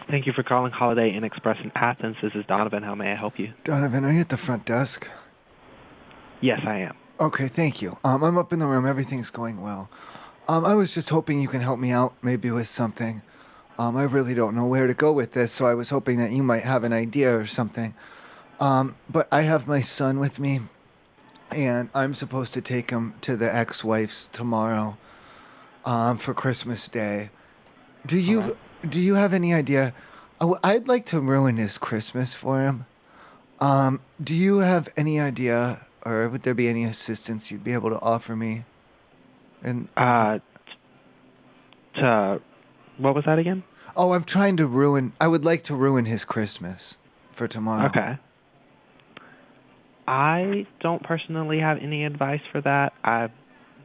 Thank you for calling Holiday Inn Express in Athens. This is Donovan. How may I help you? Donovan, are you at the front desk? Yes, I am. Okay, thank you. I'm up in the room. Everything's going well. I was just hoping you can help me out maybe with something. I really don't know where to go with this, so I was hoping that you might have an idea or something. But I have my son with me, and I'm supposed to take him to the ex-wife's tomorrow, for Christmas Day. Do All you right. do you have any idea? I'd like to ruin his Christmas for him. Do you have any idea, or would there be any assistance you'd be able to offer me? And Uh, what was that again? oh, I would like to ruin his Christmas for tomorrow. Okay. I don't personally have any advice for that. I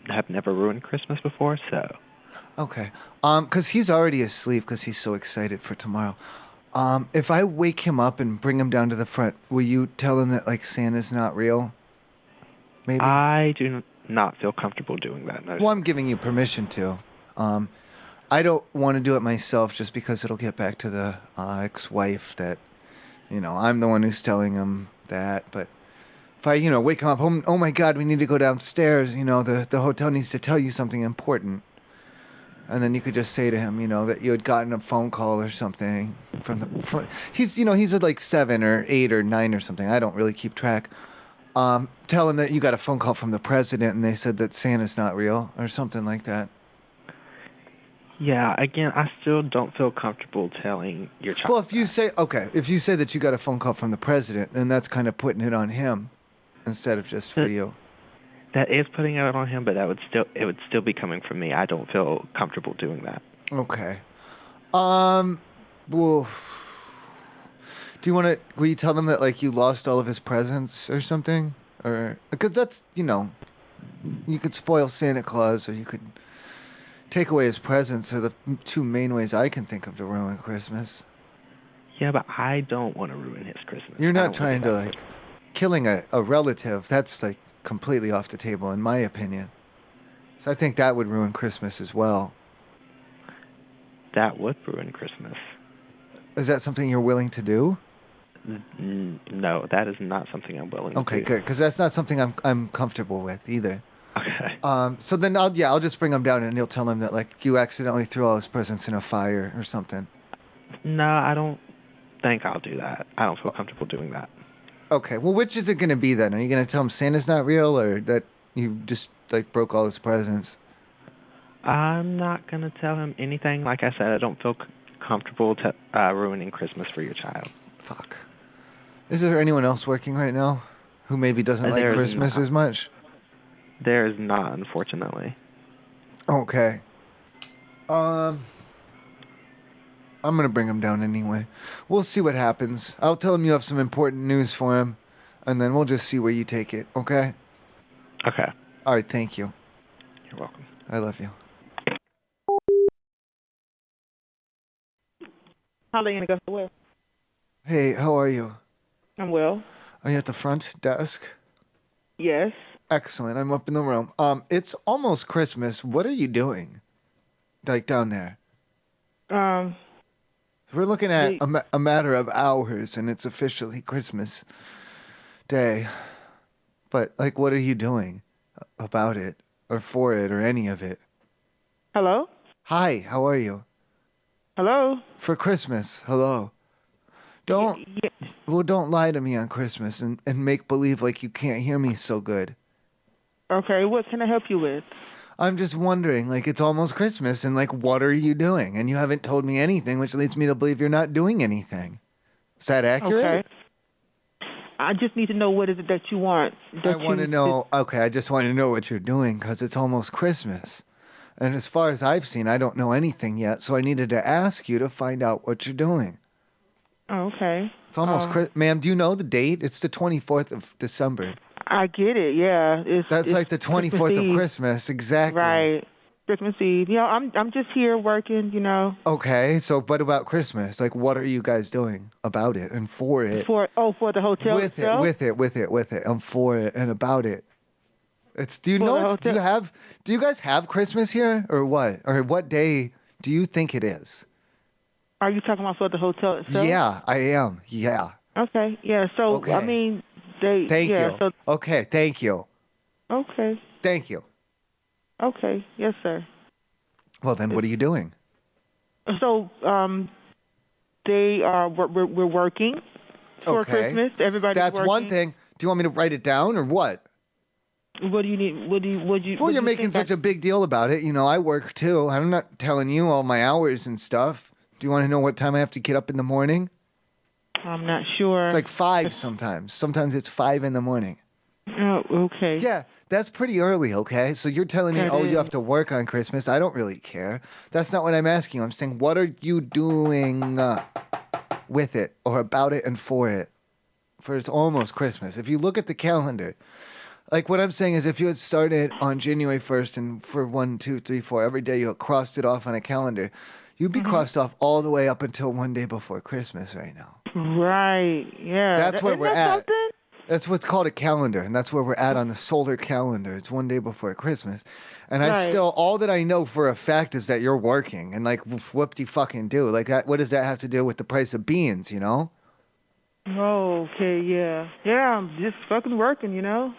have never ruined Christmas before, so. Okay. 'Cause he's already asleep 'cause he's so excited for tomorrow. If I wake him up and bring him down to the front, will you tell him that like Santa's not real? Maybe? I do not feel comfortable doing that, no, Well, sir. I'm giving you permission to. Um, I don't want to do it myself just because it'll get back to the ex-wife that, I'm the one who's telling him that. But if I, wake him up, oh my God, we need to go downstairs. The hotel needs to tell you something important. And then you could just say to him, that you had gotten a phone call or something from the front. He's at like 7 or 8 or 9 or something. I don't really keep track. Tell him that you got a phone call from the president and they said that Santa's not real or something like that. Yeah, again, I still don't feel comfortable telling your child Well, if you that. say, okay, if you say that you got a phone call from the president, then that's kind of putting it on him instead of just for That, you. that is putting it on him, but it would still be coming from me. I don't feel comfortable doing that. Okay. Well, will you tell them that like you lost all of his presents or something? Or, because that's, you could spoil Santa Claus or you could take away his presents are the two main ways I can think of to ruin Christmas. Yeah, but I don't want to ruin his Christmas. You're I not don't want to trying do to that like killing a relative. That's like completely off the table in my opinion. So I think that would ruin Christmas as well. That would ruin Christmas. Is that something you're willing to do? No, that is not something I'm willing to Okay, do. good, because that's not something I'm comfortable with either. Okay. So then I'll just bring him down and you'll tell him that like you accidentally threw all his presents in a fire or something. No, I don't think I'll do that. I don't feel comfortable doing that. Okay, well, which is it gonna be then? Are you gonna tell him Santa's not real or that you just like broke all his presents? I'm not going to tell him anything. Like I said, I don't feel comfortable ruining Christmas for your child. Fuck. Is there anyone else working right now who maybe doesn't like There is Christmas not. as much? There is not, unfortunately. Okay. Um, I'm gonna bring him down anyway. We'll see what happens. I'll tell him you have some important news for him, and then we'll just see where you take it. Okay? Okay. All right. Thank you. You're welcome. I love you. Holly and Augusta West. Hey, how are you? I'm well. Are you at the front desk? Yes. Excellent. I'm up in the room. It's almost Christmas. What are you doing? Like down there? Um. We're looking at The a matter of hours, and it's officially Christmas Day. But like, what are you doing about it, or for it, or any of it? Hello. Hi, how are you? Hello. For Christmas, hello. Y- Don't y- don't lie to me on Christmas and make believe like you can't hear me so good. okay. What can I help you with? I'm just wondering, like it's almost Christmas and like what are you doing? And you haven't told me anything, which leads me to believe you're not doing anything. Is that Okay. accurate? I just need to know what is it that you want. I That want to you. know. Okay, I just want to know what you're doing because it's almost Christmas. And as far as I've seen, I don't know anything yet, so I needed to ask you to find out what you're doing. Oh, okay. It's almost Ma'am, do you know the date? It's the 24th of December. I get it. Yeah. That's It's like the Christmas 24th of Eve. Christmas, exactly. Right. Christmas Eve. I'm just here working. Okay, so what about Christmas? Like, what are you guys doing about it and for it? For the hotel With it, itself. with it. I'm for it and about it. Do you For know the hotel. do you guys have Christmas here or what? Or what day do you think it is? Are you talking about for the hotel itself? Yeah, I am. Yeah. Okay. Yeah. So Okay. I mean, they. Thank yeah. you. So Okay, thank you. okay. Thank you. Okay. Yes, sir. Well, then what are you doing? So they are. We're working for Okay. Christmas. Everybody's That's working. one thing. Do you want me to write it down or what? What do you need? Well, you're making such a big deal about it. You know, I work too. I'm not telling you all my hours and stuff. Do you want to know what time I have to get up in the morning? I'm not sure. It's like 5 sometimes. Sometimes it's 5 in the morning. Oh, okay. Yeah, that's pretty early, okay? So you're telling me, That oh, you is. have to work on Christmas. I don't really care. That's not what I'm asking you. I'm saying, what are you doing with it or about it and for it? For it's almost Christmas. If you look at the calendar, like what I'm saying is if you had started on January 1st and for 1, 2, 3, 4, every day you had crossed it off on a calendar, you'd be crossed off all the way up until one day before Christmas right now. Right. Yeah. That's where Isn't we're that at. something? That's what's called a calendar, and that's where we're at on the solar calendar. It's one day before Christmas. And I Right. still, all that I know for a fact is that you're working, and like, whoop-de-fucking-do. Like, what does that have to do with the price of beans, you know? Oh, okay. Yeah. Yeah. I'm just fucking working, you know.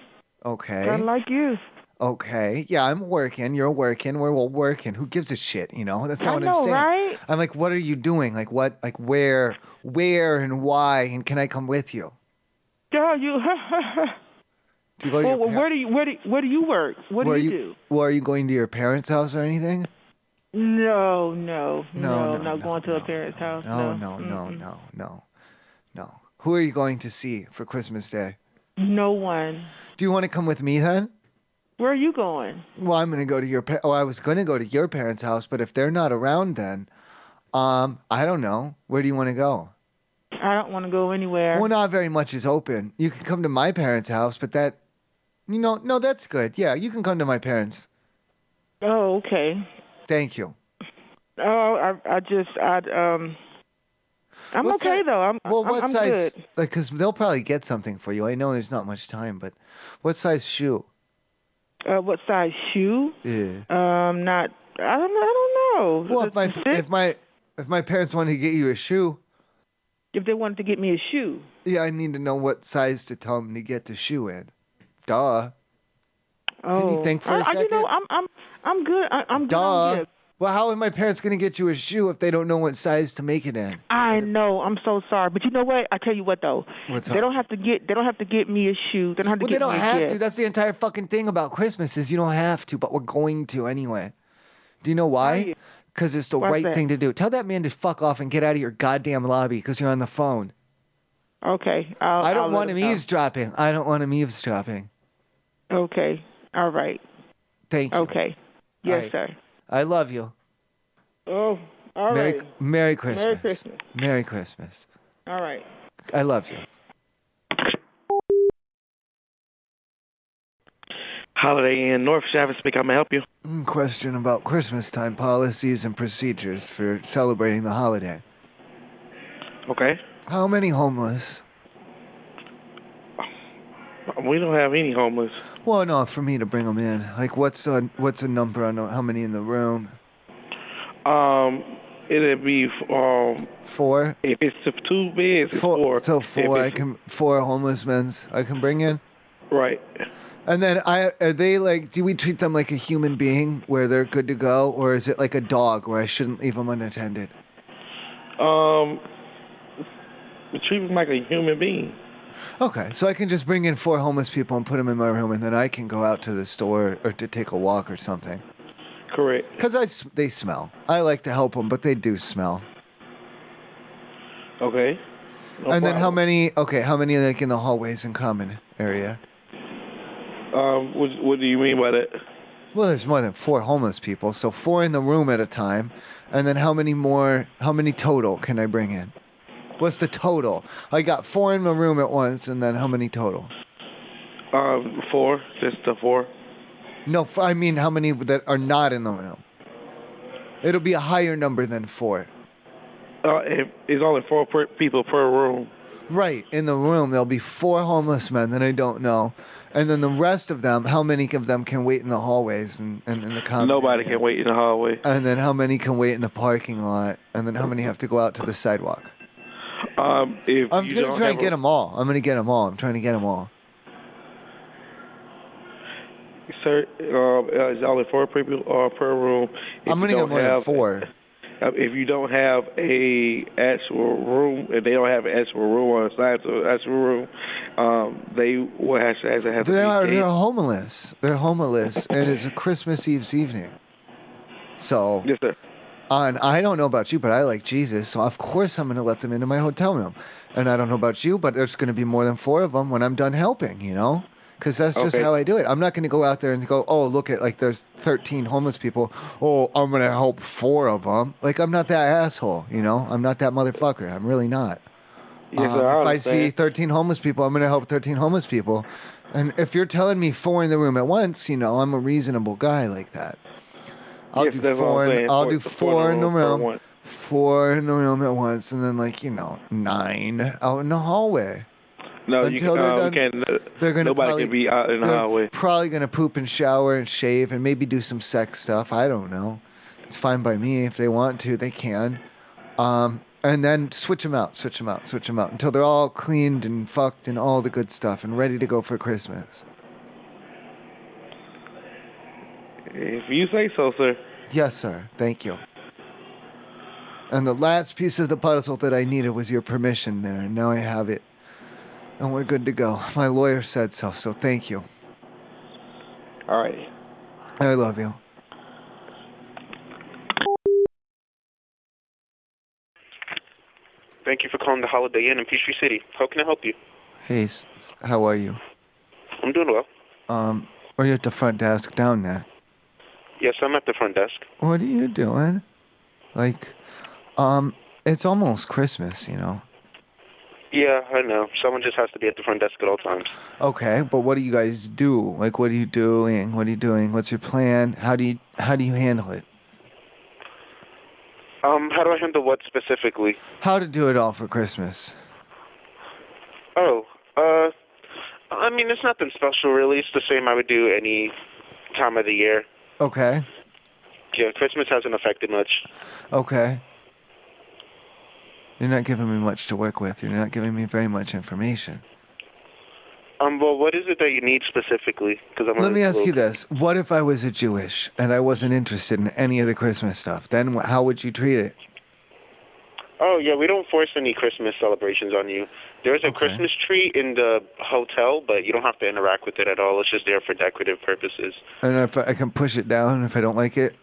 Okay. Kind of like you. Okay. Yeah, I'm working. You're working. We're all working. Who gives a shit, you know? That's not I what know, I'm saying. right? I'm like, what are you doing? Like, what? Like, where and why? And can I come with you? Girl, you. Do you go to your Well, where do you work? What do you do? Well, are you going to your parents' house or anything? No, No, not going to a parent's house. No. Mm-mm. No. Who are you going to see for Christmas Day? No one. Do you want to come with me then? Where are you going? Well, I'm going to go to I was going to go to your parents' house, but if they're not around then, I don't know. Where do you want to go? I don't want to go anywhere. Well, not very much is open. You can come to my parents' house, but that, no, that's good. Yeah, you can come to my parents. Oh, okay. Thank you. Oh, I'm What's okay that? though. What I'm size? good. Like, 'cause they'll probably get something for you. I know there's not much time, but what size shoe? What size shoe? Yeah. Not. I don't know. Well, if my parents wanted to get you a shoe, If they wanted to get me a shoe. yeah, I need to know what size to tell them to get the shoe in. Duh. Oh. Can you think for a second? You know, I'm good. I'm good on Duh. gifts. Well, how are my parents gonna get you a shoe if they don't know what size to make it in? I know. I'm so sorry, but you know what? I tell you what though. What's They up? don't have to get me a shoe. They don't have to Well, they get don't me a have gift. to. That's the entire fucking thing about Christmas is you don't have to, but we're going to anyway. Do you know why? Because it's the What's right that? thing to do. Tell that man to fuck off and get out of your goddamn lobby because you're on the phone. Okay. I don't want him know. eavesdropping. I don't want him eavesdropping. Okay. All right. Thank you. Okay. Yes, All right. sir. I love you. Oh, all Merry, right. Merry Christmas. Merry Christmas. Merry Christmas. All right. I love you. Holiday Inn North Travis speak. How may I help you? Question about Christmas time policies and procedures for celebrating the holiday. Okay. How many homeless? We don't have any homeless. Well, no, for me to bring them in. Like, what's a number on how many in the room? It'd be 4. if it's 2 beds, it's 4. So 4. If it's- 4 homeless men I can bring in. Right. And then are they like? Do we treat them like a human being where they're good to go, or is it like a dog where I shouldn't leave them unattended? We treat them like a human being. Okay, so I can just bring in 4 homeless people and put them in my room, and then I can go out to the store or to take a walk or something. Correct. Because they smell. I like to help them, but they do smell. Okay. No and then problem. how many like in the hallways and common area? What do you mean by that? Well, there's more than 4 homeless people, so 4 in the room at a time. And then how many total can I bring in? What's the total? I got 4 in my room at once, and then how many total? 4. Just the 4. No, I mean how many that are not in the room. It'll be a higher number than 4. It's only 4 people per room. Right, in the room, there'll be 4 homeless men that I don't know. And then the rest of them, how many of them can wait in the hallways and in the common Nobody area? can wait in the hallway. And then how many can wait in the parking lot? And then how many have to go out to the sidewalk? If I'm you going to don't try have and get them all. I'm going to get them all. I'm trying to get them all. Sir, it's only 4 people per room. I'm going to get more than 4. If you don't have a actual room, if they don't have an actual room or assigned to an actual room, they will have to be They're homeless. They're homeless, and it's a Christmas Eve's evening. So, yes, sir. And I don't know about you, but I like Jesus, so of course I'm going to let them into my hotel room. And I don't know about you, but there's going to be more than 4 of them when I'm done helping, you know? Because that's just how I do it. I'm not going to go out there and go, oh, look at, like, there's 13 homeless people. Oh, I'm going to help 4 of them. Like, I'm not that asshole, you know? I'm not that motherfucker. I'm really not. Yes, sir, if I see 13 homeless people, I'm going to help 13 homeless people. And if you're telling me 4 in the room at once, you know, I'm a reasonable guy like that. I'll do 4 in the room. 4 in the room at once, and then, like, you know, 9 out in the hallway. No, until they're done. They're gonna nobody can be out in the hallway. Probably gonna poop and shower and shave and maybe do some sex stuff. I don't know. It's fine by me. If they want to, they can. And then switch them out until they're all cleaned and fucked and all the good stuff and ready to go for Christmas. If you say so, sir. Yes, sir. Thank you. And the last piece of the puzzle that I needed was your permission there, and now I have it. And we're good to go. My lawyer said so, so thank you. All right. I love you. Thank you for calling the Holiday Inn in Peachtree City. How can I help you? Hey, how are you? I'm doing well. Are you at the front desk down there? Yes, I'm at the front desk. What are you doing? Like, it's almost Christmas, you know. Yeah, I know. Someone just has to be at the front desk at all times. Okay, but what do you guys do? Like, what are you doing? What are you doing? What's your plan? How do you handle it? How do I handle what specifically? How to do it all for Christmas. Oh, I mean, it's nothing special, really. It's the same I would do any time of the year. Okay. Yeah, Christmas hasn't affected much. Okay. You're not giving me much to work with. You're not giving me very much information. Well, what is it that you need specifically? Let me ask you this. What if I was a Jewish and I wasn't interested in any of the Christmas stuff? Then how would you treat it? Oh, yeah, we don't force any Christmas celebrations on you. There's a Christmas tree in the hotel, but you don't have to interact with it at all. It's just there for decorative purposes. And if I can push it down if I don't like it?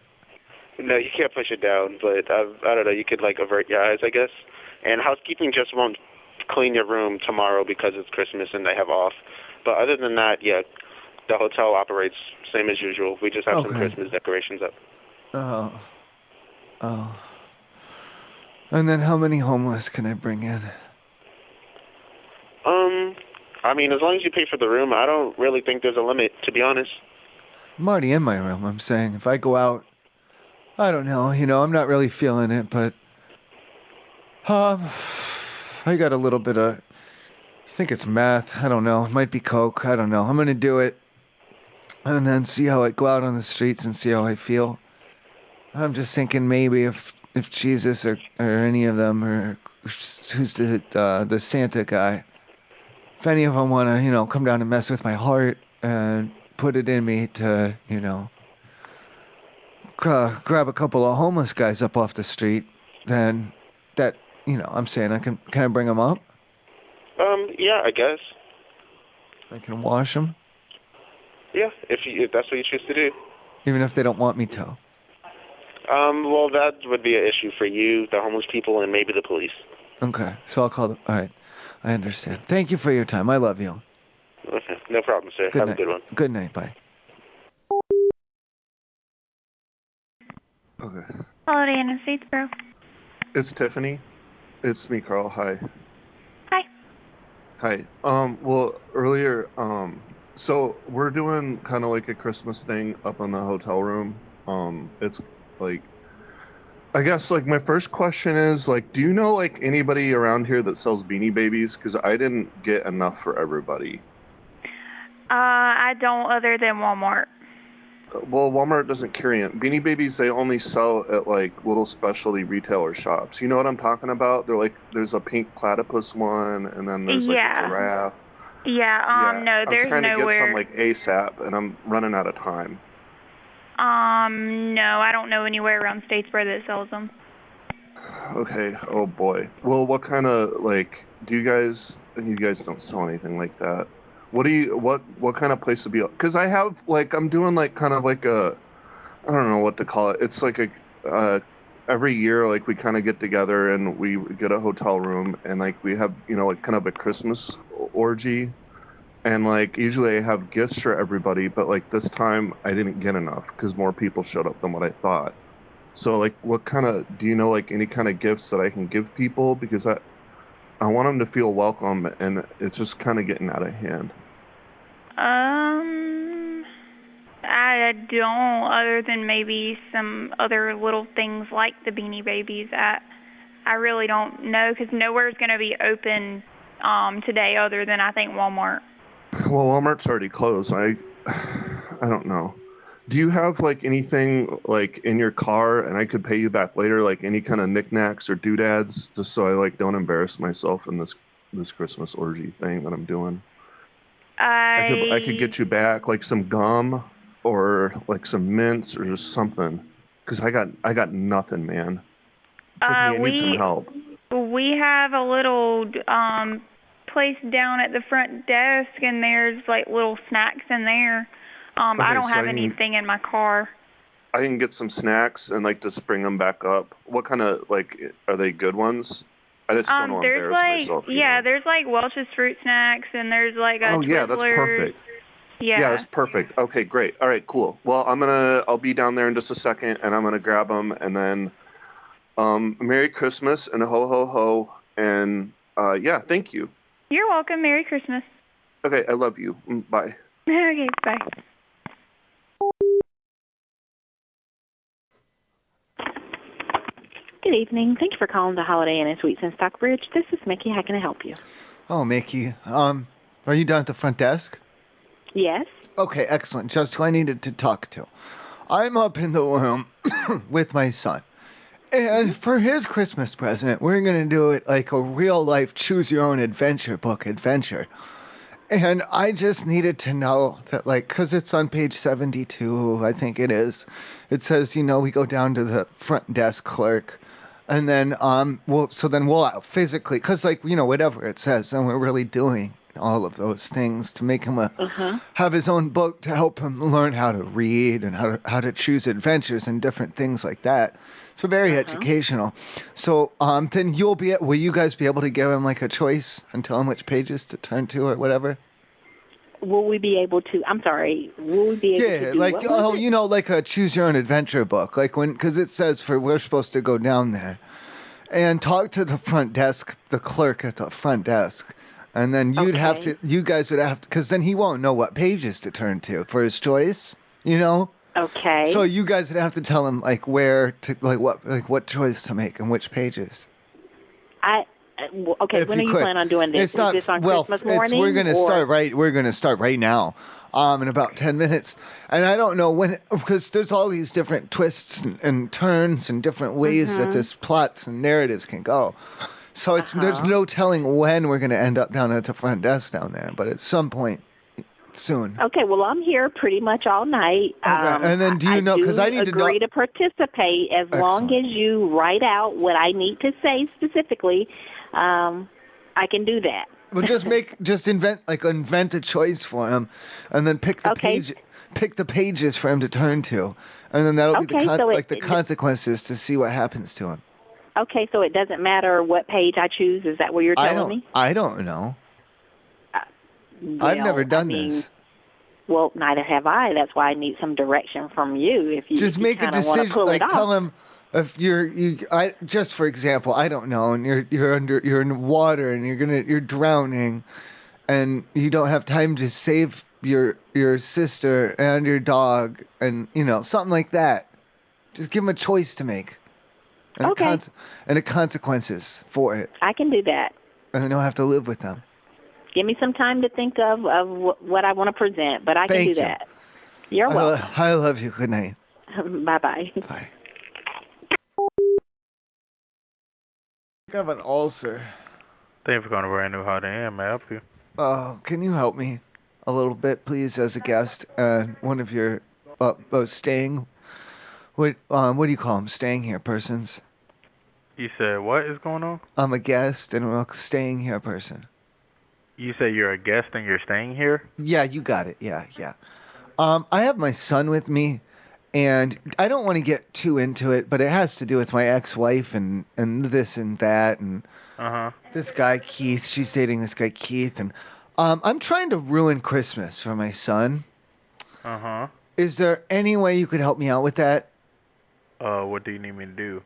No, you can't push it down, but I don't know. You could, like, avert your eyes, I guess. And housekeeping just won't clean your room tomorrow because it's Christmas and they have off. But other than that, yeah, the hotel operates same as usual. We just have some Christmas decorations up. Oh. And then how many homeless can I bring in? I mean, as long as you pay for the room, I don't really think there's a limit, to be honest. I'm already in my room, I'm saying. If I go out, I don't know, you know, I'm not really feeling it, but I got a little bit of, I think it's meth, I don't know, it might be coke, I don't know. I'm gonna do it and then see how I go out on the streets and see how I feel. I'm just thinking maybe if Jesus or any of them, or who's the Santa guy, if any of them want to, you know, come down and mess with my heart and put it in me to, you know, grab a couple of homeless guys up off the street, then that, you know, I'm saying can I bring them up? Yeah, I guess. I can wash them? Yeah, if that's what you choose to do. Even if they don't want me to? Well, that would be an issue for you, the homeless people, and maybe the police. Okay, so I'll call them. All right, I understand. Thank you for your time. I love you. Okay, no problem, sir. Good Have night. a good one. Good night. Bye. Okay. Holiday Inn in Statesboro. It's Tiffany. It's me, Carl. Hi. Hi. Hi. Well, earlier, so we're doing kind of like a Christmas thing up in the hotel room. It's like, I guess like my first question is like, do you know like anybody around here that sells Beanie Babies? Because I didn't get enough for everybody. I don't, other than Walmart. Well, Walmart doesn't carry it. Beanie Babies, they only sell at like little specialty retailer shops. You know what I'm talking about? They're like, there's a pink platypus one, and then there's like a giraffe. Yeah, no, there's I'm trying to get some nowhere. like ASAP, and I'm running out of time. No, I don't know anywhere around Statesboro that sells them. Okay, oh boy. Well, what kind of like do you guys don't sell anything like that. What kind of place would be? Because I have like I'm doing like kind of like a I don't know what to call it. It's like a every year like we kind of get together and we get a hotel room and like we have like kind of a Christmas orgy. And, like, usually I have gifts for everybody, but, like, this time I didn't get enough because more people showed up than what I thought. So, like, do you know, like, any kind of gifts that I can give people? Because I want them to feel welcome, and it's just kind of getting out of hand. I don't, other than maybe some other little things like the Beanie Babies. I really don't know because nowhere's going to be open today other than, I think, Walmart. Well, Walmart's already closed. I don't know. Do you have like anything like in your car, and I could pay you back later, like any kind of knickknacks or doodads, just so I like don't embarrass myself in this Christmas orgy thing that I'm doing? I could get you back like some gum or like some mints or just something, because I got nothing, man. Tiffany, I need some help. We have a little place down at the front desk, and there's like little snacks in there. Okay, I don't have anything in my car. I can get some snacks and like just bring them back up. What kind of like are they good ones? I just don't want to embarrass myself. There's like Welch's fruit snacks, and there's like oh yeah, that's perfect. Yeah, that's perfect. Okay, great. All right, cool. Well, I'll be down there in just a second, and I'm gonna grab them, and then Merry Christmas and ho ho ho, and yeah, thank you. You're welcome. Merry Christmas. Okay, I love you. Bye. Okay, bye. Good evening. Thank you for calling the Holiday Inn and Suites in Stockbridge. This is Mickey. How can I help you? Oh, Mickey. Are you down at the front desk? Yes. Okay, excellent. Just who I needed to talk to. I'm up in the room with my son. And for his Christmas present, we're going to do it like a real-life choose-your-own-adventure book adventure. And I just needed to know that, like, because it's on page 72, I think it is. It says, we go down to the front desk clerk. And then, we'll physically, because, like, whatever it says, and we're really doing all of those things to make him have his own book to help him learn how to read and how to choose adventures and different things like that. It's very educational. So then will you guys be able to give him like a choice and tell him which pages to turn to or whatever? Will we be able to? I'm sorry. Will we be able to? Yeah, like like a choose your own adventure book, like because it says we're supposed to go down there and talk to the front desk, the clerk at the front desk. And then you guys would have to, because then he won't know what pages to turn to for his choice, Okay. So you guys would have to tell him like where to, what choice to make and which pages. Okay. When are you planning on doing this? Is this on Christmas morning? We're gonna start right now, in about 10 minutes. And I don't know when, because there's all these different twists and turns and different ways that this plots and narratives can go. So there's no telling when we're going to end up down at the front desk down there, but at some point soon. Okay, well, I'm here pretty much all night. Okay. And then do you know, because I need to know. I agree to participate as long as you write out what I need to say specifically. I can do that. Well, invent a choice for him, and then pick the pages for him to turn to, and then that'll be the consequences to see what happens to him. Okay, so it doesn't matter what page I choose? Is that what you're telling me? I don't know. I've never done this. Well, neither have I. That's why I need some direction from you. If you just make a decision, like tell him if just for example, I don't know, and you're in water and you're drowning, and you don't have time to save your sister and your dog, and something like that. Just give him a choice to make. And Okay. And the consequences for it. I can do that. And then I'll have to live with them. Give me some time to think of what I want to present, but I can do that. You're welcome. I love you. Good night. Bye-bye. Bye. I have an ulcer. Thank you for calling a brand new Holiday Inn. May I help you? Oh, can you help me a little bit, please, as a guest? One of your staying. What do you call them? Staying here persons. You said what is going on? I'm a guest and a staying here person. You say you're a guest and you're staying here? Yeah, you got it. Yeah. I have my son with me, and I don't want to get too into it, but it has to do with my ex-wife and this and that, and this guy Keith. She's dating this guy Keith, and I'm trying to ruin Christmas for my son. Is there any way you could help me out with that? What do you need me to do?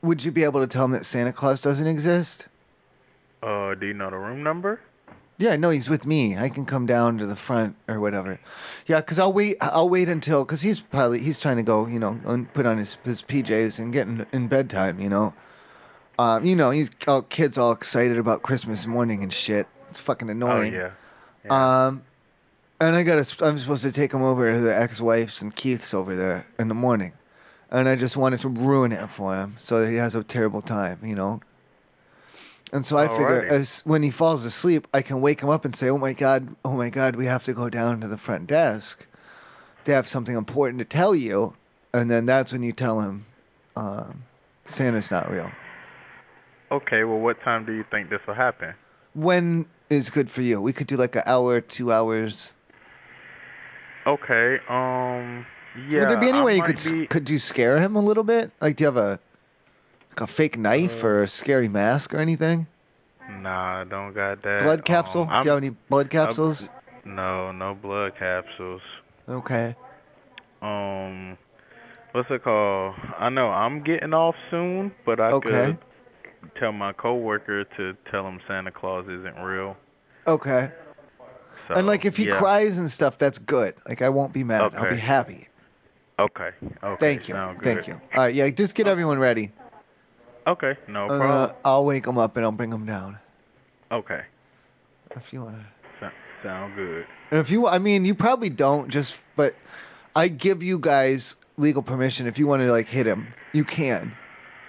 Would you be able to tell him that Santa Claus doesn't exist? Do you know the room number? Yeah, no, he's with me. I can come down to the front or whatever. Yeah, 'cause I'll wait until, 'cause he's trying to go, and put on his PJs and get in bedtime, he's kids all excited about Christmas morning and shit. It's fucking annoying. Oh, yeah. And I'm supposed to take him over to the ex-wife's and Keith's over there in the morning. And I just wanted to ruin it for him so that he has a terrible time, And so I figure when he falls asleep, I can wake him up and say, oh my God, we have to go down to the front desk to have something important to tell you. And then that's when you tell him Santa's not real. Okay, well, what time do you think this will happen? When is good for you? We could do like an hour, 2 hours. Okay, yeah. Would there be any way could you scare him a little bit? Like, do you have a fake knife or a scary mask or anything? Nah, I don't got that. Blood capsule? Do you have any blood capsules? No blood capsules. Okay. What's it called? I know I'm getting off soon, but I could tell my coworker to tell him Santa Claus isn't real. Okay. So, and like if he cries and stuff, that's good. Like I won't be mad. Okay. I'll be happy. Okay. Thank you. Sound good. Thank you. All right, yeah, just get everyone ready. Okay, no problem. I'll wake them up and I'll bring them down. Okay. If you want to. Sound good. And if you probably don't, but I give you guys legal permission if you want to like hit him, you can.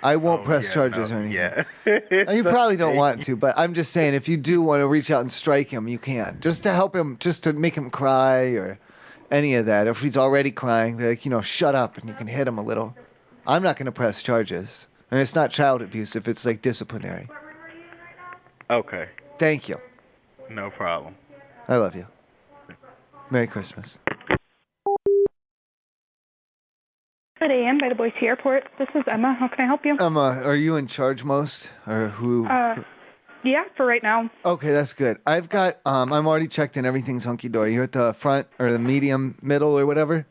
I won't press charges or anything. Yeah. You probably don't want to, but I'm just saying if you do want to reach out and strike him, you can. Just to help him, just to make him cry or any of that. If he's already crying, be like, shut up, and you can hit him a little. I'm not going to press charges. And it's not child abuse if it's like disciplinary. Okay. Thank you. No problem. I love you. Merry Christmas. Good AM by the Boise Airport. This is Emma. How can I help you? Emma, are you in charge most? Or who? Yeah, for right now. Okay, that's good. I've got, I'm already checked in. Everything's hunky-dory. You're at the front or the medium, middle or whatever?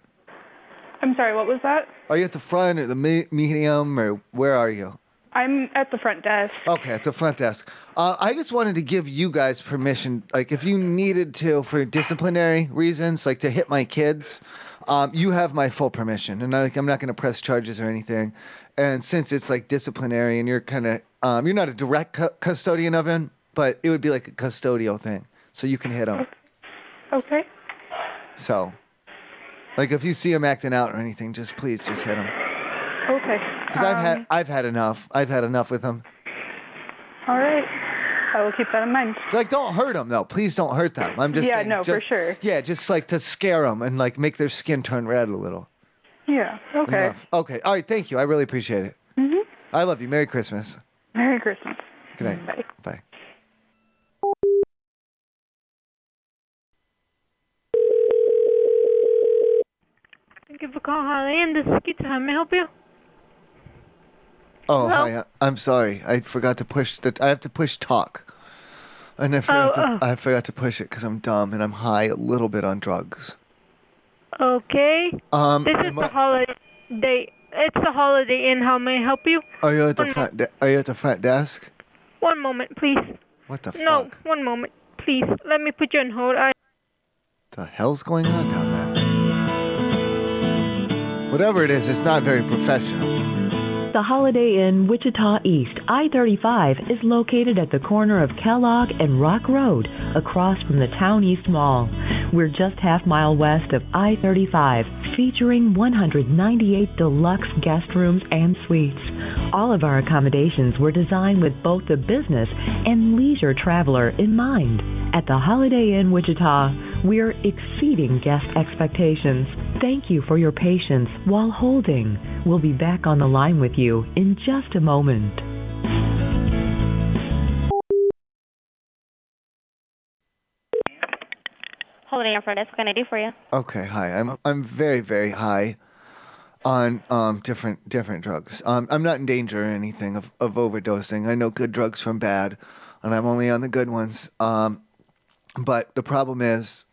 I'm sorry, what was that? Are you at the front or the medium or where are you? I'm at the front desk. Okay, at the front desk. I just wanted to give you guys permission, like if you needed to for disciplinary reasons, like to hit my kids, you have my full permission. And I'm not going to press charges or anything. And since it's like disciplinary and you're kind of, you're not a direct custodian of him, but it would be like a custodial thing. So you can hit him. Okay. So, like if you see him acting out or anything, please just hit him. Okay. Because I've had enough. I've had enough with him. All right. I will keep that in mind. Like, don't hurt them, though. Please don't hurt them. I'm just saying. Yeah, for sure. Yeah, just like to scare them and like make their skin turn red a little. Yeah, okay. Enough. Okay, all right, thank you. I really appreciate it. Mm-hmm. I love you. Merry Christmas. Merry Christmas. Good night. Bye. Bye. Thank you for calling Holiday Inn. This is Keita. How may I help you? Oh, Hello? hi. I'm sorry. I forgot to push I have to push talk. And I forgot to push it because I'm dumb and I'm high a little bit on drugs. Okay. This is the holiday. It's the Holiday Inn. How may I help you? Are you at the front? Are you at the front desk? One moment, please. What the fuck? No, one moment, please. Let me put you on hold. The hell's going on down there? Whatever it is, it's not very professional. The Holiday Inn Wichita East, I-35, is located at the corner of Kellogg and Rock Road, across from the Town East Mall. We're just half-mile west of I-35, featuring 198 deluxe guest rooms and suites. All of our accommodations were designed with both the business and leisure traveler in mind. At the Holiday Inn Wichita, we're exceeding guest expectations. Thank you for your patience while holding. We'll be back on the line with you in just a moment. Holiday Inn front desk, what can I do for you? Okay, hi. I'm very, very high on different drugs. I'm not in danger or anything of overdosing. I know good drugs from bad, and I'm only on the good ones. But the problem is,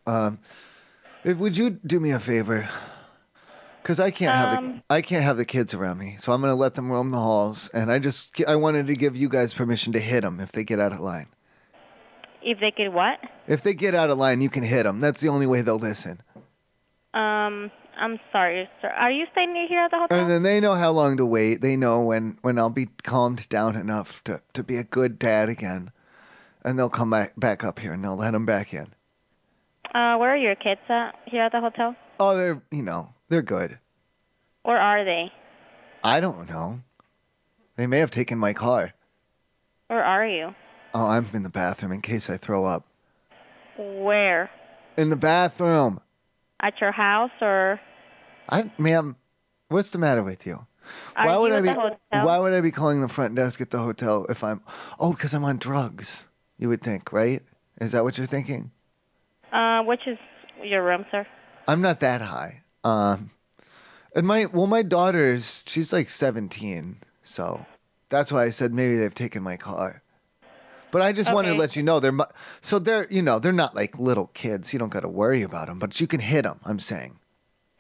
would you do me a favor? Because I can't have the kids around me, so I'm gonna let them roam the halls. And I wanted to give you guys permission to hit them if they get out of line. If they could what? If they get out of line, you can hit them. That's the only way they'll listen. I'm sorry, sir. Are you staying near here at the hotel? And then they know how long to wait. They know when I'll be calmed down enough to be a good dad again. And they'll come back up here and they'll let them back in. Where are your kids at here at the hotel? Oh, they're good. Or are they? I don't know. They may have taken my car. Where are you? Oh, I'm in the bathroom in case I throw up. Where? In the bathroom. At your house or? Ma'am, what's the matter with you? Why would I be calling the front desk at the hotel if I'm? Oh, because I'm on drugs. You would think, right? Is that what you're thinking? Which is your room, sir? I'm not that high. And my daughter's, she's like 17, so that's why I said maybe they've taken my car. But I just wanted to let you know they're not like little kids. You don't got to worry about them, but you can hit them. I'm saying.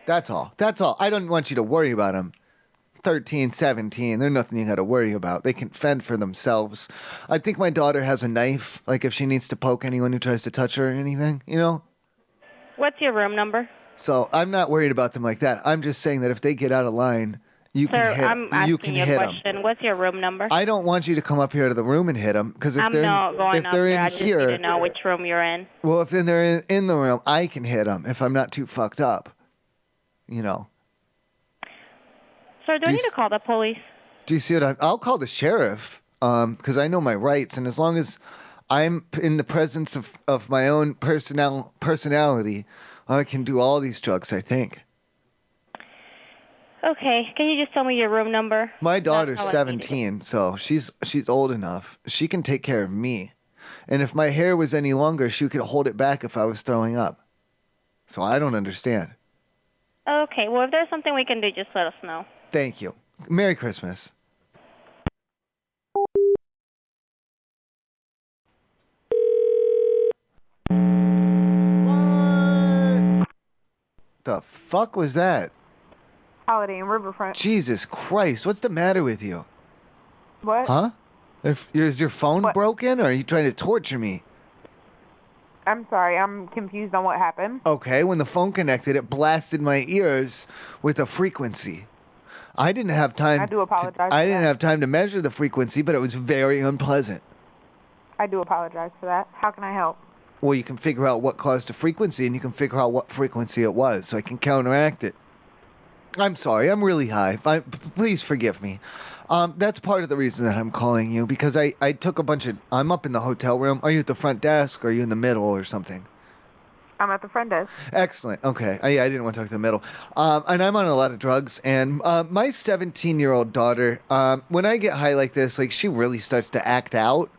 That's all. I don't want you to worry about them. 13, 17, they're nothing you got to worry about. They can fend for themselves. I think my daughter has a knife, like if she needs to poke anyone who tries to touch her or anything, What's your room number? So I'm not worried about them like that. I'm just saying that if they get out of line, you can hit them. I'm asking you a question. What's your room number? I don't want you to come up here to the room and hit them, because if they're not going up there. I just need to know which room you're in. Well, if they're in the room, I can hit them if I'm not too fucked up. Sir, do I need to call the police? Do you see what I'll call the sheriff, because I know my rights, and as long as I'm in the presence of my own personality, I can do all these drugs, I think. Okay, can you just tell me your room number? My daughter's 17, so she's old enough. She can take care of me. And if my hair was any longer, she could hold it back if I was throwing up. So I don't understand. Okay, well, if there's something we can do, just let us know. Thank you. Merry Christmas. What the fuck was that? Holiday Inn Riverfront. Jesus Christ, what's the matter with you? What? Huh? Is your phone broken, or are you trying to torture me? I'm sorry, I'm confused on what happened. Okay, when the phone connected, it blasted my ears with a frequency. I didn't have time. I do apologize. I didn't have time to measure the frequency, but it was very unpleasant. I do apologize for that. How can I help? Well, you can figure out what caused the frequency, and you can figure out what frequency it was, so I can counteract it. I'm sorry, I'm really high. Please forgive me. That's part of the reason that I'm calling you, because I took a bunch of... I'm up in the hotel room. Are you at the front desk, or are you in the middle or something? I'm at the front desk. Excellent. Okay. I didn't want to talk to the middle. And I'm on a lot of drugs. And my 17-year-old daughter, when I get high like this, like, she really starts to act out.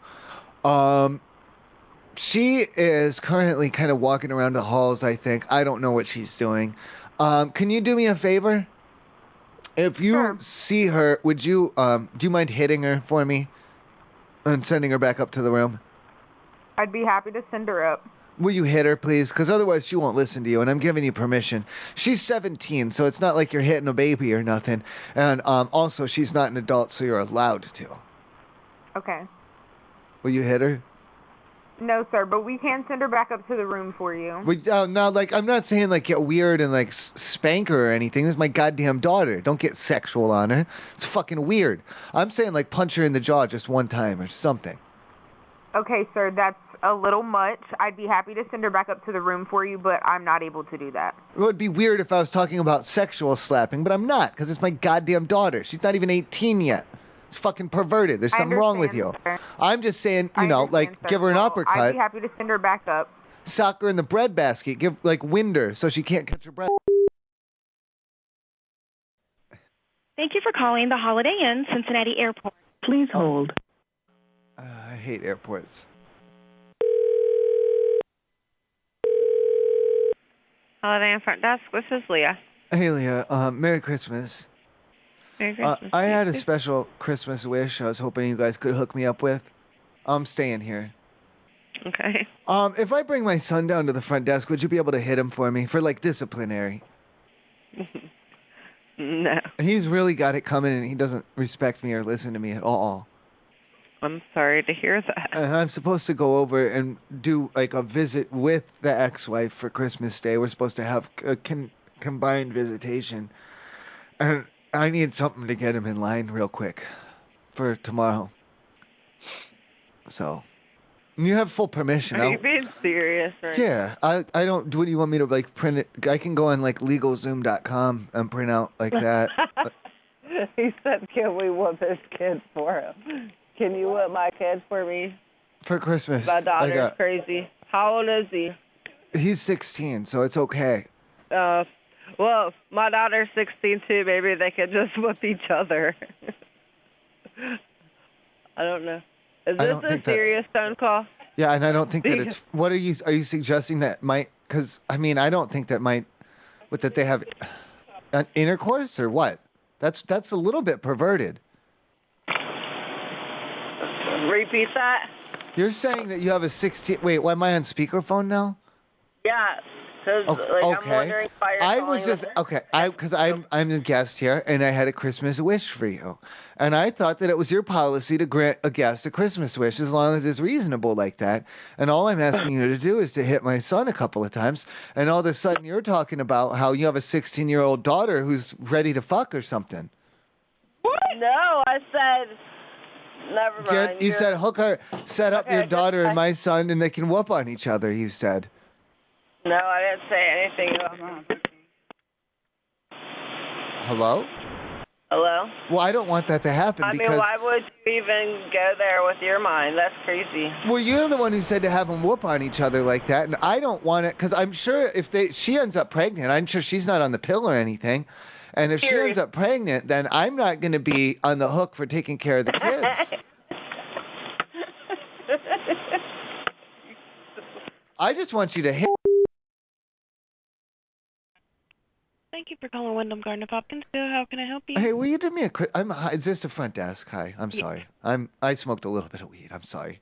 She is currently kind of walking around the halls, I think. I don't know what she's doing. Can you do me a favor? If you see her, would you, do you mind hitting her for me and sending her back up to the room? I'd be happy to send her up. Will you hit her, please? Because otherwise she won't listen to you, and I'm giving you permission. She's 17, so it's not like you're hitting a baby or nothing. And also, she's not an adult, so you're allowed to. Okay. Will you hit her? No, sir, but we can send her back up to the room for you. No, like, I'm not saying, like, get weird and, like, spank her or anything. This is my goddamn daughter. Don't get sexual on her. It's fucking weird. I'm saying, like, punch her in the jaw just one time or something. Okay, sir, that's a little much. I'd be happy to send her back up to the room for you, but I'm not able to do that. It would be weird if I was talking about sexual slapping, but I'm not, because it's my goddamn daughter. She's not even 18 yet. It's fucking perverted. There's something wrong with you. Sir. I'm just saying, like, sir. give her an uppercut. I'd be happy to send her back up. Sock her in the bread basket. Wind her so she can't catch her breath. Thank you for calling the Holiday Inn, Cincinnati Airport. Please hold. I hate airports. Holiday Inn front desk. This is Leah. Hey, Leah. Merry Christmas. Merry Christmas. I had a special Christmas wish I was hoping you guys could hook me up with. I'm staying here. Okay. If I bring my son down to the front desk, would you be able to hit him for me? For, like, disciplinary? No. He's really got it coming, and he doesn't respect me or listen to me at all. I'm sorry to hear that. And I'm supposed to go over and do, like, a visit with the ex-wife for Christmas Day. We're supposed to have a combined visitation. And I need something to get him in line real quick for tomorrow. So, you have full permission. Are you being serious right Yeah, I don't. What do you want me to, like, print it? I can go on, like, LegalZoom.com and print out like that. He said, can we whoop his kid for him? Can you whip my kid for me? For Christmas. My daughter's crazy. How old is he? He's 16, so it's okay. Well, my daughter's 16 too. Maybe they could just whip each other. I don't know. Is this a serious phone call? Yeah, and I don't think that it's. What are you suggesting that might? Because I mean, I don't think that might. That they have an intercourse or what? That's a little bit perverted. Repeat that. You're saying that you have a 16. Wait, why am I on speakerphone now? Yeah. Cause, I'm wondering why you're because I'm the guest here, and I had a Christmas wish for you, and I thought that it was your policy to grant a guest a Christmas wish as long as it's reasonable like that. And all I'm asking you to do is to hit my son a couple of times, and all of a sudden you're talking about how you have a 16-year-old daughter who's ready to fuck or something. What? No, I said. Never mind. You said hook her, set up your daughter and my son, and they can whoop on each other. You said. No, I didn't say anything about that. Hello? Hello? Well, I don't want that to happen I because... mean, why would you even go there with your mind? That's crazy. Well, you're the one who said to have them whoop on each other like that, and I don't want it, because I'm sure if she ends up pregnant, I'm sure she's not on the pill or anything, and if she ends up pregnant, then I'm not going to be on the hook for taking care of the kids. I just want you to hit... Thank you for calling Wyndham Garden of Hopkinsville. How can I help you? Hey, will you do me a quick... Is this the front desk? Hi, I'm sorry. I smoked a little bit of weed. I'm sorry.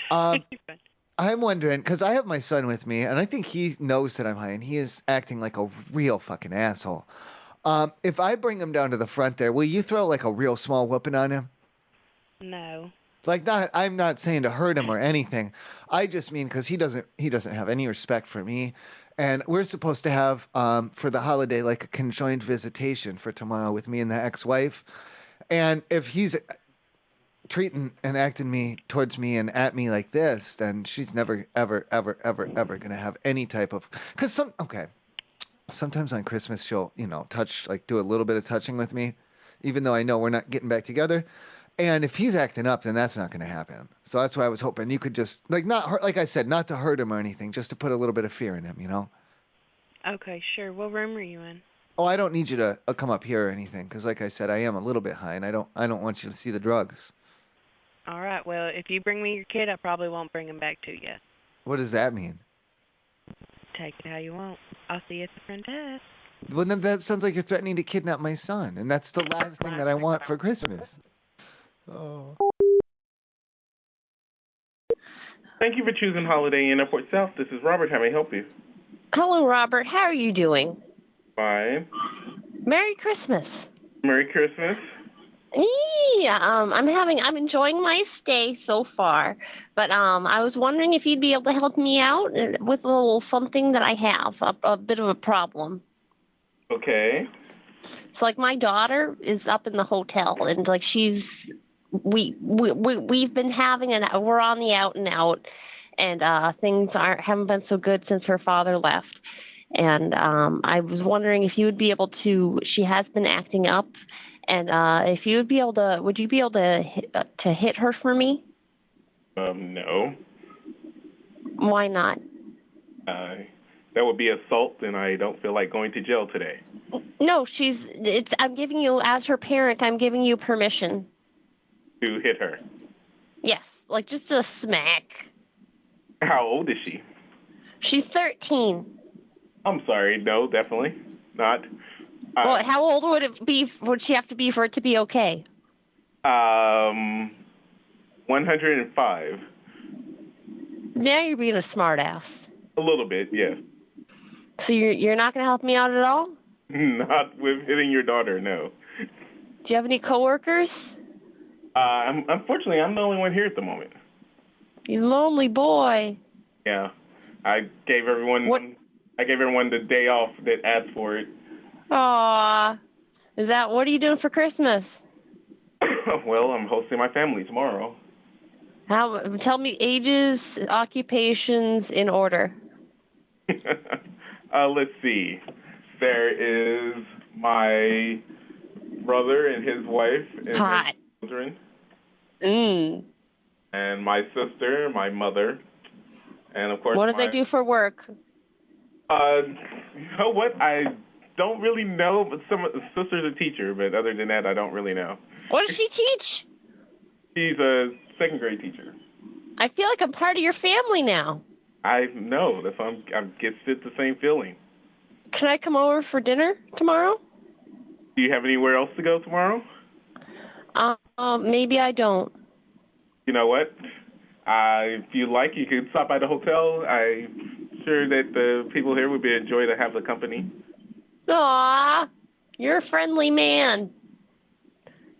I'm wondering, because I have my son with me, and I think he knows that I'm high, and he is acting like a real fucking asshole. If I bring him down to the front there, will you throw like a real small whooping on him? No. Like, I'm not saying to hurt him or anything. I just mean because he doesn't have any respect for me. And we're supposed to have, for the holiday, like a conjoined visitation for tomorrow with me and the ex-wife. And if he's treating and acting towards me and at me like this, then she's never, ever, ever, ever, ever going to have any type of... Because sometimes on Christmas she'll, touch, like do a little bit of touching with me, even though I know we're not getting back together. And if he's acting up, then that's not going to happen. So that's why I was hoping you could just, like I said, not to hurt him or anything, just to put a little bit of fear in him, Okay, sure. What room are you in? Oh, I don't need you to come up here or anything, because like I said, I am a little bit high, and I don't want you to see the drugs. All right. Well, if you bring me your kid, I probably won't bring him back to you. What does that mean? Take it how you want. I'll see you at the front desk. Well, then that sounds like you're threatening to kidnap my son, and that's the last thing that I want for Christmas. Oh. Thank you for choosing Holiday Inn Airport South. This is Robert. How may I help you? Hello, Robert. How are you doing? Fine. Merry Christmas. Merry Christmas. I'm enjoying my stay so far, but I was wondering if you'd be able to help me out with a little something that I have, a bit of a problem. Okay. So like my daughter is up in the hotel, and like we've been having we're on the out and out, and things haven't been so good since her father left. And I was wondering if you would be able to. She has been acting up, and if you would be able to, would you be able to hit her for me? No. Why not? That would be assault, and I don't feel like going to jail today. No, I'm giving you, as her parent, I'm giving you permission. To hit her? Yes, like just a smack. How old is she? She's 13. I'm sorry, no, definitely not. Well, how old would she have to be for it to be okay? 105. Now you're being a smartass. A little bit, yes. So you're not going to help me out at all? Not with hitting your daughter, no. Do you have any coworkers? Unfortunately, I'm the only one here at the moment. You lonely boy. Yeah, I gave everyone the day off that asked for it. Aww. What are you doing for Christmas? Well, I'm hosting my family tomorrow. Tell me ages, occupations in order. Let's see. There is my brother and his wife and his children. And my sister, my mother, and of course. What do they do for work? You know what? I don't really know, but sister's a teacher, but other than that, I don't really know. What does she teach? She's a second grade teacher. I feel like I'm part of your family now. I know. That's why I get the same feeling. Can I come over for dinner tomorrow? Do you have anywhere else to go tomorrow? Maybe I don't. You know what? If you like, you could stop by the hotel. I'm sure that the people here would enjoy to have the company. Aw, you're a friendly man.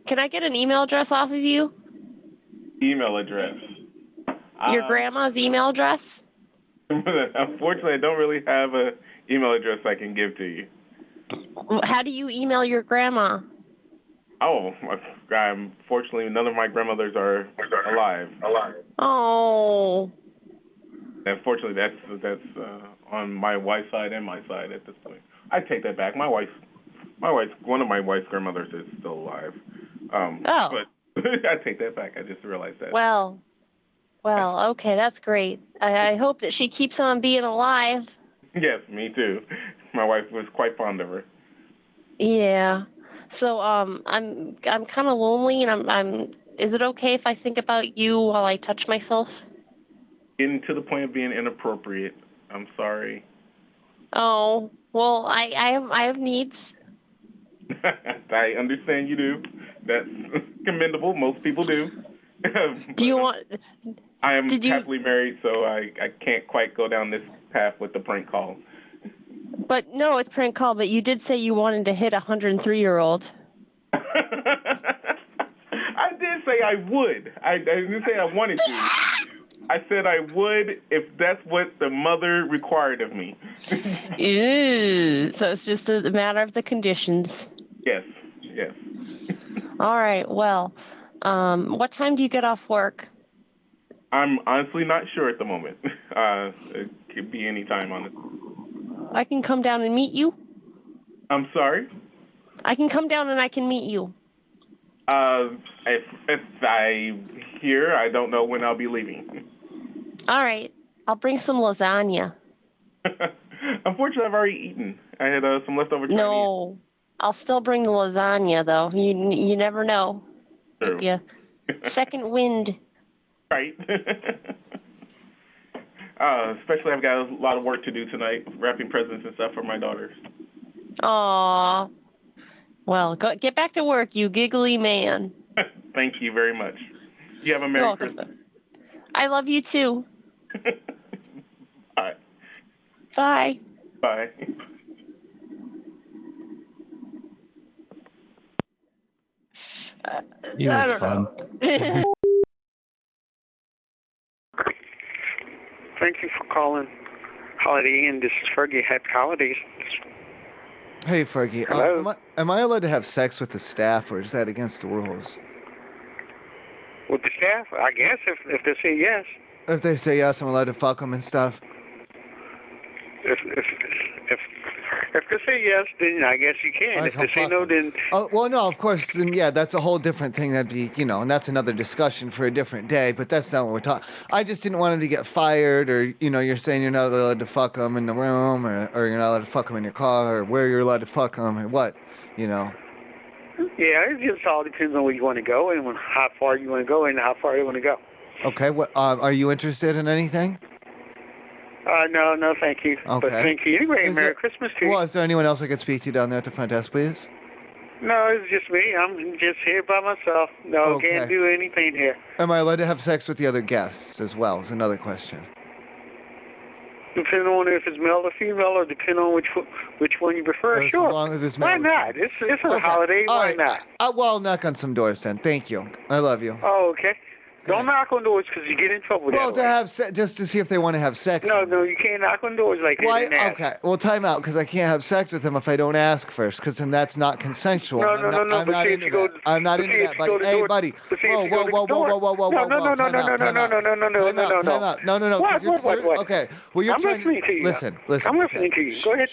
Can I get an email address off of you? Email address? Your grandma's email address? Unfortunately, I don't really have an email address I can give to you. How do you email your grandma? Oh, unfortunately, none of my grandmothers are alive. Oh. Unfortunately, that's on my wife's side and my side at this point. I take that back. One of my wife's grandmothers is still alive. But I take that back. I just realized that. Well, okay, that's great. I hope that she keeps on being alive. Yes, me too. My wife was quite fond of her. Yeah. So I'm kind of lonely, and is it okay if I think about you while I touch myself? Getting to the point of being inappropriate. I'm sorry. Oh, well, I have needs. I understand you do. That's commendable. Most people do. Do you want? I am happily married, so I can't quite go down this path with the prank call. But no, it's prank call. But you did say you wanted to hit a 103-year-old. I did say I would. I didn't say I wanted to. I said I would if that's what the mother required of me. Ew. So it's just a matter of the conditions. Yes. All right. Well, what time do you get off work? I'm honestly not sure at the moment. It could be any time on it. I can come down and meet you? I'm sorry? I can come down and I can meet you. If I'm here, I don't know when I'll be leaving. All right. I'll bring some lasagna. Unfortunately, I've already eaten. I had some leftover Chinese. No. I'll still bring the lasagna, though. You never know. True. Yeah. Second wind. Right. Especially I've got a lot of work to do tonight, wrapping presents and stuff for my daughters. Aw. Well, get back to work, you giggly man. Thank you very much. You have a Merry Christmas. I love you, too. Bye. Bye. Bye. He was fun. Thank you for calling Holiday Inn. This is Fergie. Happy holidays. Hey, Fergie. Am I allowed to have sex with the staff, or is that against the rules? With the staff, I guess, if they say yes. If they say yes, I'm allowed to fuck them and stuff. If they say yes, then I guess you can. If they say no, then... Oh, well, no, of course, then, yeah, that's a whole different thing. That'd be, and that's another discussion for a different day, but that's not what we're talking. I just didn't want him to get fired, or, you're saying you're not allowed to fuck them in the room, or you're not allowed to fuck them in your car, or where you're allowed to fuck them, or what, Yeah, it just all depends on where you want to go, and how far you want to go, and how far you want to go. Okay, what, are you interested in anything? No, thank you. Okay. But thank you anyway. Merry Christmas to you. Well, is there anyone else I could speak to down there at the front desk, please? No, it's just me. I'm just here by myself. No, can't do anything here. Am I allowed to have sex with the other guests as well? Is another question. Depending on if it's male or female, or depending on which one you prefer, as sure. As long as it's male. Why not? It's a holiday. Why not? Well, I'll knock on some doors then. Thank you. I love you. Oh, okay. Don't knock on doors because you get in trouble. Well, just to see if they want to have sex. No, you can't knock on doors like that. Why? Okay. Well, time out, because I can't have sex with them if I don't ask first, because then that's not consensual. No. I'm not into that. I'm not into that, buddy. Hey, buddy. Whoa. Time out. No. Okay. Well, you're trying to listen. I'm listening to you. Go ahead.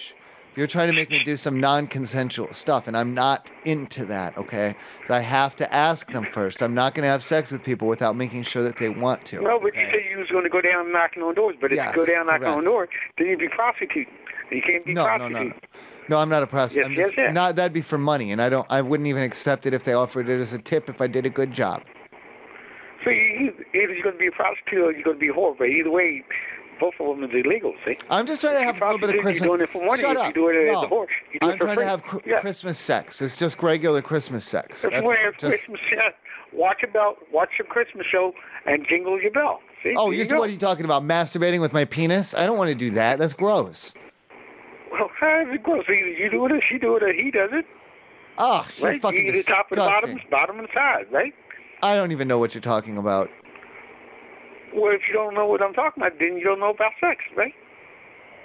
You're trying to make me do some non-consensual stuff, and I'm not into that, okay? I have to ask them first. I'm not going to have sex with people without making sure that they want to. No, but you said you was going to go down knocking on doors. But if you go down knocking on doors, then you'd be prostitute. You can't be prostitute. No, I'm not a prostitute. Yes. That'd be for money, and I wouldn't even accept it if they offered it as a tip if I did a good job. So either you're going to be a prostitute or you're going to be a whore, but either way, both of them is illegal, see? I'm just trying to have a little bit of Christmas. You're doing it for money. Shut up. If you do it as a whore, you do I'm it for trying free. to have Christmas sex. It's just regular Christmas sex. If you want to have Christmas sex, watch your Christmas show, and jingle your bell. See? Oh, what are you talking about? Masturbating with my penis? I don't want to do that. That's gross. Well, how is it gross? Either you do it, or she do it, or he does it. Oh, you're right? fucking You the top and bottom and side, right? I don't even know what you're talking about. Well, if you don't know what I'm talking about, then you don't know about sex, right?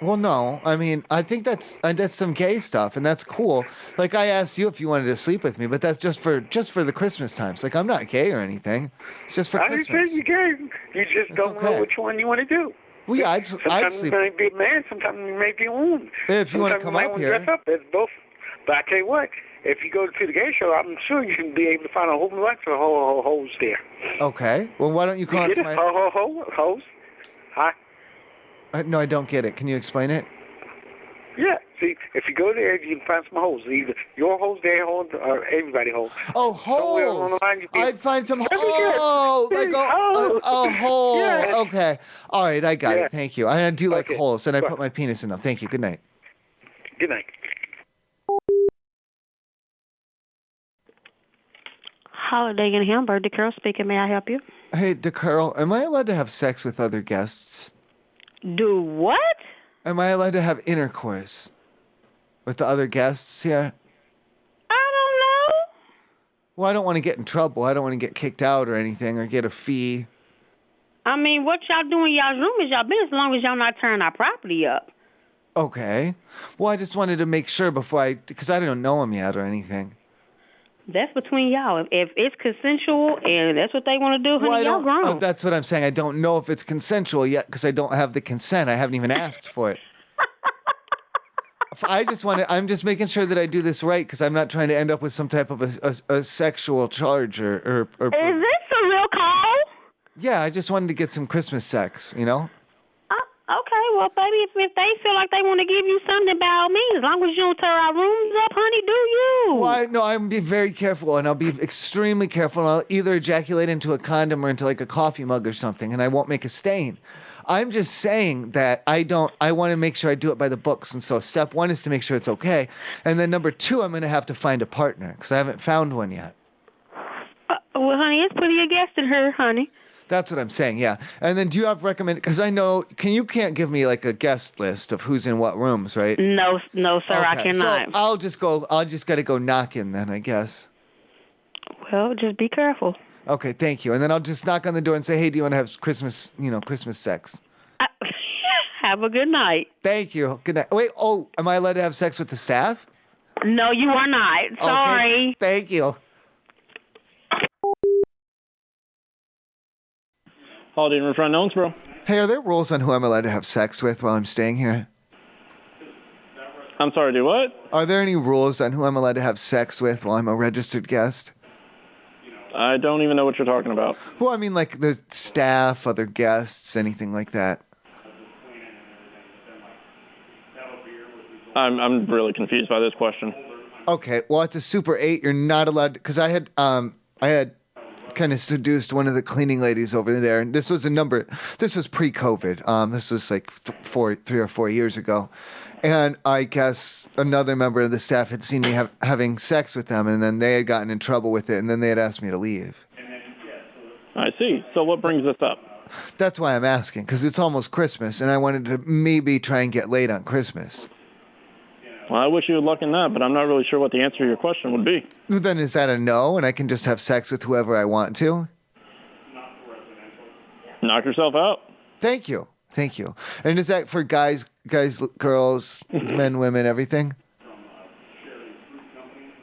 Well, no. I mean, I think that's some gay stuff, and that's cool. Like, I asked you if you wanted to sleep with me, but that's just for the Christmas times. Like, I'm not gay or anything. It's just for Christmas. I didn't say you're gay. You just don't know which one you want to do. Well, yeah, I'd sometimes sleep. you may be a man, sometimes you may be a woman. If you want to come up here. Dress up as both. But I tell you what, if you go to the gay show, I'm sure you can be able to find a whole bunch of hoes there. Okay. Well, why don't you call it my... Hoes? Huh? No, I don't get it. Can you explain it? Yeah. See, if you go there, you can find some hoes. Either your hoes, their hoes, or everybody hoes. Oh, hoes! I'd find some hoes. Holes. Yeah. Okay. All right, I got it. Thank you. I do like holes, and I put my penis in them. Thank you. Good night. Good night. Holiday in Hamburg. DeCarol speaking. May I help you? Hey, DeCarol, am I allowed to have sex with other guests? Do what? Am I allowed to have intercourse with the other guests here? I don't know. Well, I don't want to get in trouble. I don't want to get kicked out or anything or get a fee. I mean, what y'all do in y'all's room is y'all business as long as y'all not tearing our property up. Okay. Well, I just wanted to make sure because I don't know them yet or anything. That's between y'all. If it's consensual and that's what they want to do, honey, y'all grown. That's what I'm saying. I don't know if it's consensual yet because I don't have the consent. I haven't even asked for it. I'm just making sure that I do this right because I'm not trying to end up with some type of a sexual charge or. Is this a real call? Yeah, I just wanted to get some Christmas sex, Okay, well, baby, if they feel like they want to give you something, by all means, as long as you don't tear our rooms up, honey, do you? Well, I'm going to be very careful, and I'll be extremely careful, and I'll either ejaculate into a condom or into, like, a coffee mug or something, and I won't make a stain. I'm just saying that I want to make sure I do it by the books, and so step one is to make sure it's okay, and then number two, I'm going to have to find a partner, because I haven't found one yet. Well, honey, it's plenty of guests in here, honey. That's what I'm saying, yeah. And then do you have because I know, you can't give me like a guest list of who's in what rooms, right? No, sir, okay. I cannot. So I'll just got to go knocking then, I guess. Well, just be careful. Okay, thank you. And then I'll just knock on the door and say, hey, do you want to have Christmas sex? Have a good night. Thank you. Good night. Wait, am I allowed to have sex with the staff? No, you are not. Sorry. Okay, thank you. Holiday Inn Riverfront Owensboro. Hey, are there rules on who I'm allowed to have sex with while I'm staying here? I'm sorry, do what? Are there any rules on who I'm allowed to have sex with while I'm a registered guest? I don't even know what you're talking about. Well, I mean, like the staff, other guests, anything like that. I'm really confused by this question. Okay, well, at the Super 8, you're not allowed, because I had kind of seduced one of the cleaning ladies over there, and this was pre-COVID. This was like 3 or 4 years ago. And I guess another member of the staff had seen me having sex with them, and then they had gotten in trouble with it, and then they had asked me to leave. I see. So what brings this up? That's why I'm asking, because it's almost Christmas, and I wanted to maybe try and get laid on Christmas. Well, I wish you luck in that, but I'm not really sure what the answer to your question would be. Then is that a no, and I can just have sex with whoever I want to? Knock yourself out. Thank you. Thank you. And is that for guys, girls, men, women, everything?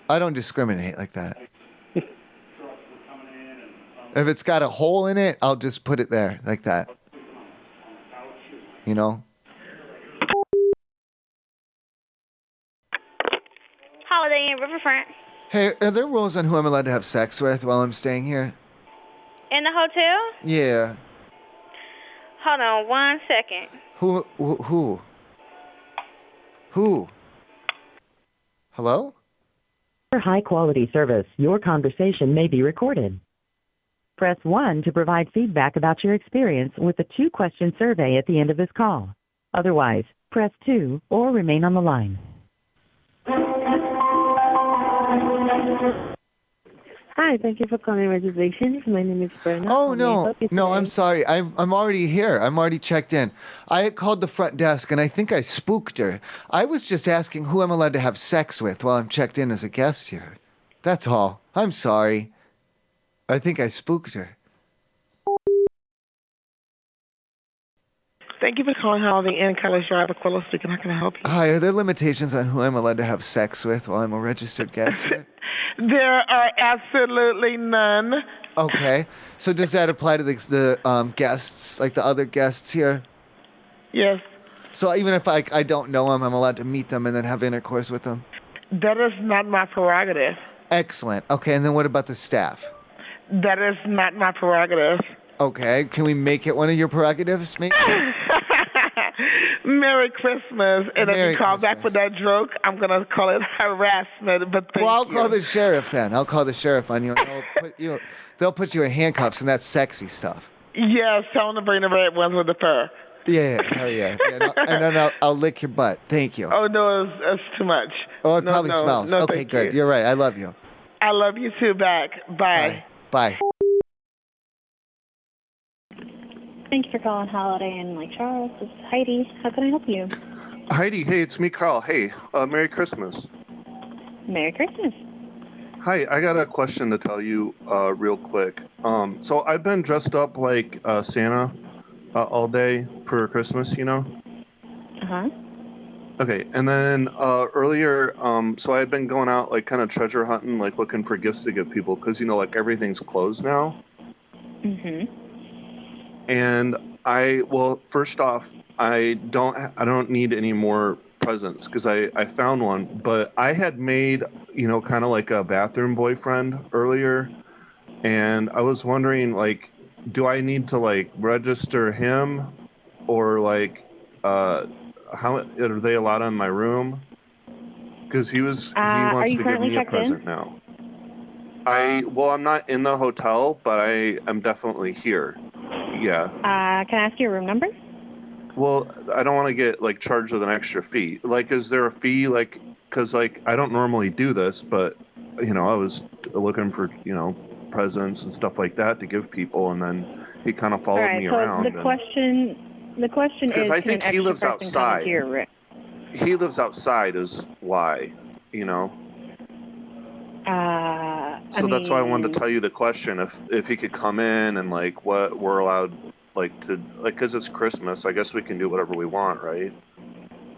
I don't discriminate like that. If it's got a hole in it, I'll just put it there like that. You know? Holiday Inn Riverfront. Hey, are there rules on who I'm allowed to have sex with while I'm staying here? In the hotel? Yeah. Hold on 1 second. Who? Hello? For high-quality service, your conversation may be recorded. Press 1 to provide feedback about your experience with the 2-question survey at the end of this call. Otherwise, press 2 or remain on the line. Hi, thank you for calling reservations. My name is Brenna. Oh, no, I'm sorry. I'm already here. I'm already checked in. I had called the front desk, and I think I spooked her. I was just asking who I'm allowed to have sex with while I'm checked in as a guest here. That's all. I'm sorry. I think I spooked her. Thank you for calling Holiday Inn College Drive. Aquila speaking. How can I help you? Hi, are there limitations on who I'm allowed to have sex with while I'm a registered guest here? There are absolutely none. Okay. So does that apply to the guests, like the other guests here? Yes. So even if I don't know them, I'm allowed to meet them and then have intercourse with them? That is not my prerogative. Excellent. Okay, and then what about the staff? That is not my prerogative. Okay, can we make it one of your prerogatives, maybe? Merry Christmas. And if you call back with that joke, I'm going to call it harassment, but thank I'll you. call the sheriff then. I'll call the sheriff on you, and they'll put you in handcuffs, and that's sexy stuff. Yes, tell them to bring the red ones with the fur. Yeah, hell yeah. And then I'll lick your butt. Thank you. Oh, no, it's too much. Oh, it probably smells. No, okay, good. You're right. I love you. I love you too back. Bye. Bye. Thank you for calling Holiday Inn Lake Charles. This is Heidi. How can I help you? Heidi, hey, it's me, Carl. Hey, Merry Christmas. Merry Christmas. Hi, I got a question to tell you real quick. So I've been dressed up like Santa all day for Christmas, you know? Uh-huh. Okay, and then earlier, so I've been going out like kind of treasure hunting, like looking for gifts to give people, because, you know, like everything's closed now. Mm-hmm. And first off, I don't need any more presents because I found one, but I had made, you know, kind of like a bathroom boyfriend earlier, and I was wondering, like, do I need to like register him, or like, how are they allowed in my room? Because he wants to give me a present now. I'm not in the hotel, but I am definitely here. Yeah. Can I ask your room number? Well, I don't want to get like charged with an extra fee. Like, is there a fee? Like, because like I don't normally do this, but you know, I was looking for, you know, presents and stuff like that to give people, and then he kind of followed me around. The question is, because I think he lives outside. He lives outside is why, you know. So that's why I wanted to tell you the question, if he could come in and like what we're allowed because it's Christmas, I guess we can do whatever we want, right?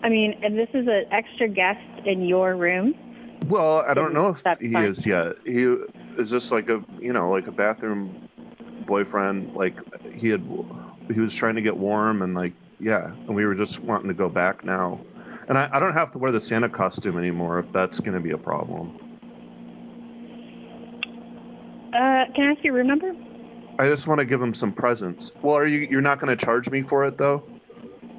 I mean, if this is an extra guest in your room. Well, I don't know if he is yet. He is just like a bathroom boyfriend. Like he was trying to get warm and and we were just wanting to go back now. And I don't have to wear the Santa costume anymore if that's going to be a problem. Can I ask your room number? I just want to give him some presents. Well, you're not going to charge me for it though?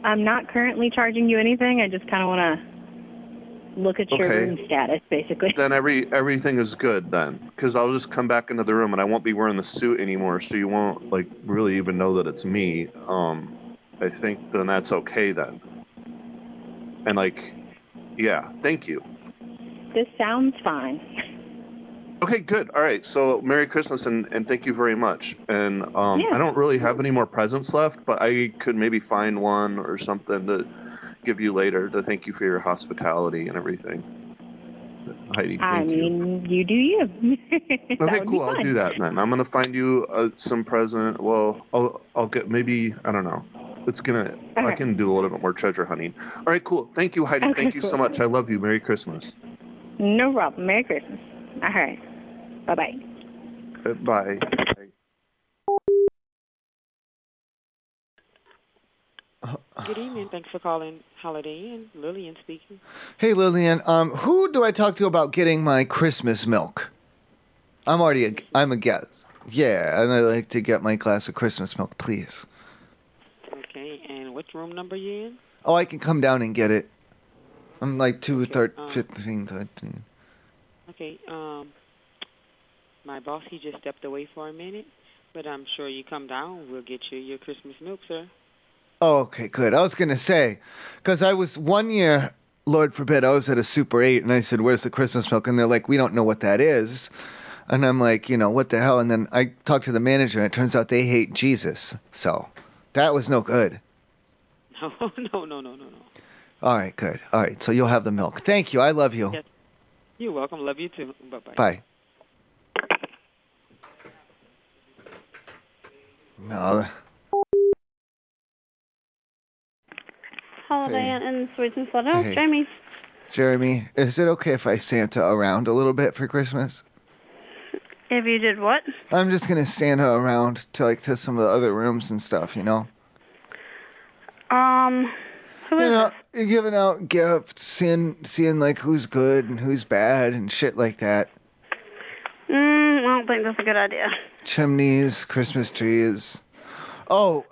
I'm not currently charging you anything. I just kind of want to look at your room status, basically. Then everything is good then, because I'll just come back into the room and I won't be wearing the suit anymore, so you won't really even know that it's me. I think then that's okay then. And thank you. This sounds fine. Okay, good. All right. So Merry Christmas and thank you very much. And I don't really have any more presents left, but I could maybe find one or something to give you later to thank you for your hospitality and everything. Heidi, thank you. You do you. Okay, cool. I'll do that then. I'm gonna find you some present. Well, I'll get maybe I don't know. I can do a little bit more treasure hunting. All right, cool. Thank you, Heidi. Okay, thank you cool. so much. I love you. Merry Christmas. No problem. Merry Christmas. All right. Bye-bye. Bye. Good evening. Thanks for calling Holiday Inn. Lillian speaking. Hey, Lillian. Who do I talk to about getting my Christmas milk? I'm a guest. Yeah, and I'd like to get my glass of Christmas milk, please. Okay, and which room number you in? Oh, I can come down and get it. I'm 15, 13. Okay, my boss, he just stepped away for a minute, but I'm sure you come down, we'll get you your Christmas milk, sir. Oh, okay, good. I was going to say, because I was one year, Lord forbid, I was at a Super 8, and I said, where's the Christmas milk? And they're like, we don't know what that is. And I'm like, what the hell? And then I talked to the manager, and it turns out they hate Jesus. So that was no good. No. All right, good. All right, so you'll have the milk. Thank you. I love you. Yes. You're welcome. Love you too. Bye-bye. Bye. No. Holiday Inn in Sweets and Philadelphia. Hey. Jamie. Jeremy, is it okay if I Santa around a little bit for Christmas? If you did what? I'm just going to Santa around to some of the other rooms and stuff, Who is it? Giving out gifts, seeing who's good and who's bad and shit like that. I don't think that's a good idea. Chimneys, Christmas trees. Oh,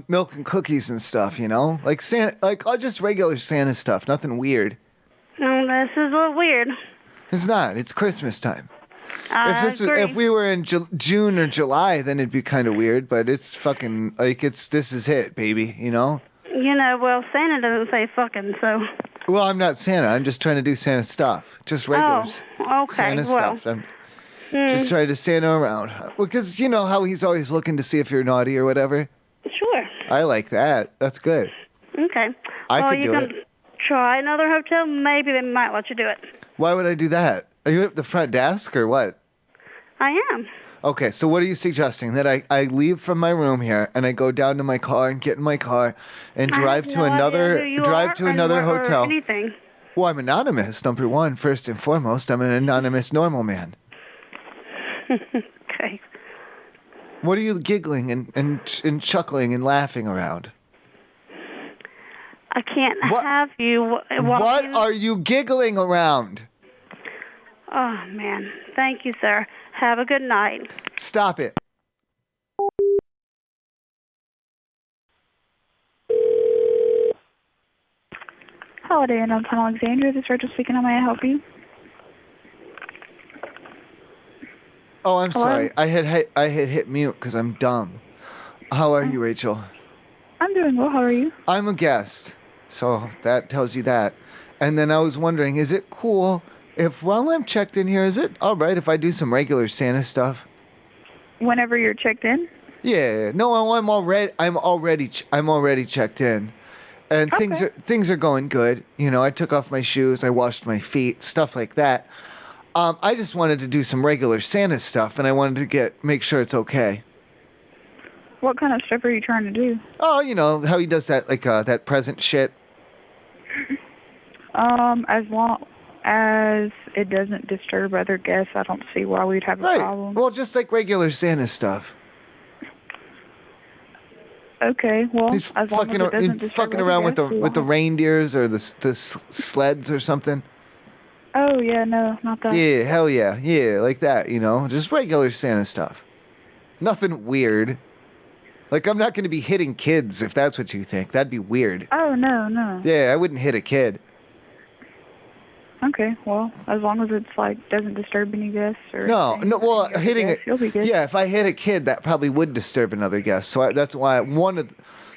milk and cookies and stuff, like Santa, just regular Santa stuff, nothing weird. No, this is a little weird. It's not. It's Christmas time. Agree. If we were in June or July, then it'd be kind of weird. But it's fucking this is it, baby. Well, Santa doesn't say fucking, so. Well, I'm not Santa. I'm just trying to do Santa stuff, just regular Santa stuff. I'm just trying to Santa around, because you know how he's always looking to see if you're naughty or whatever. Sure. I like that. That's good. Okay. I could you do can it. Try another hotel. Maybe they might let you do it. Why would I do that? Are you at the front desk or what? I am. Okay, so what are you suggesting? That I leave from my room here and I go down to my car and get in my car and drive to another hotel. Or anything. Well, I'm anonymous, number one, first and foremost. I'm an anonymous normal man. Okay. What are you giggling and chuckling and laughing around? I can't have you. What are you giggling around? Oh, man. Thank you, sir. Have a good night. Stop it. Holiday Inn downtown Alexandria. This is Rachel speaking. How may I help you? Oh, I'm Hello? sorry. I had hit mute because I'm dumb. How are you, Rachel? I'm doing well. How are you? I'm a guest, so that tells you that. And then I was wondering, is it cool if while I'm checked in here, is it all right if I do some regular Santa stuff? Whenever you're checked in? Yeah. No, I'm already checked in. And things are going good. I took off my shoes, I washed my feet, stuff like that. I just wanted to do some regular Santa stuff, and I wanted to make sure it's okay. What kind of stuff are you trying to do? Oh, you know how he does that, like that present shit. As long as it doesn't disturb other guests, I don't see why we'd have a problem. Well, just like regular Santa stuff. Okay, well, He's as long as it doesn't disturb fucking other around guests, with the reindeers or the sleds or something. Oh, yeah, no, not that. Yeah, hell yeah, like that, you know, just regular Santa stuff. Nothing weird. Like, I'm not going to be hitting kids, if that's what you think. That'd be weird. Oh, no. Yeah, I wouldn't hit a kid. Okay, well, as long as it's, like, doesn't disturb any guests or No, well, hitting it. You'll be good. Yeah, if I hit a kid, that probably would disturb another guest. So that's why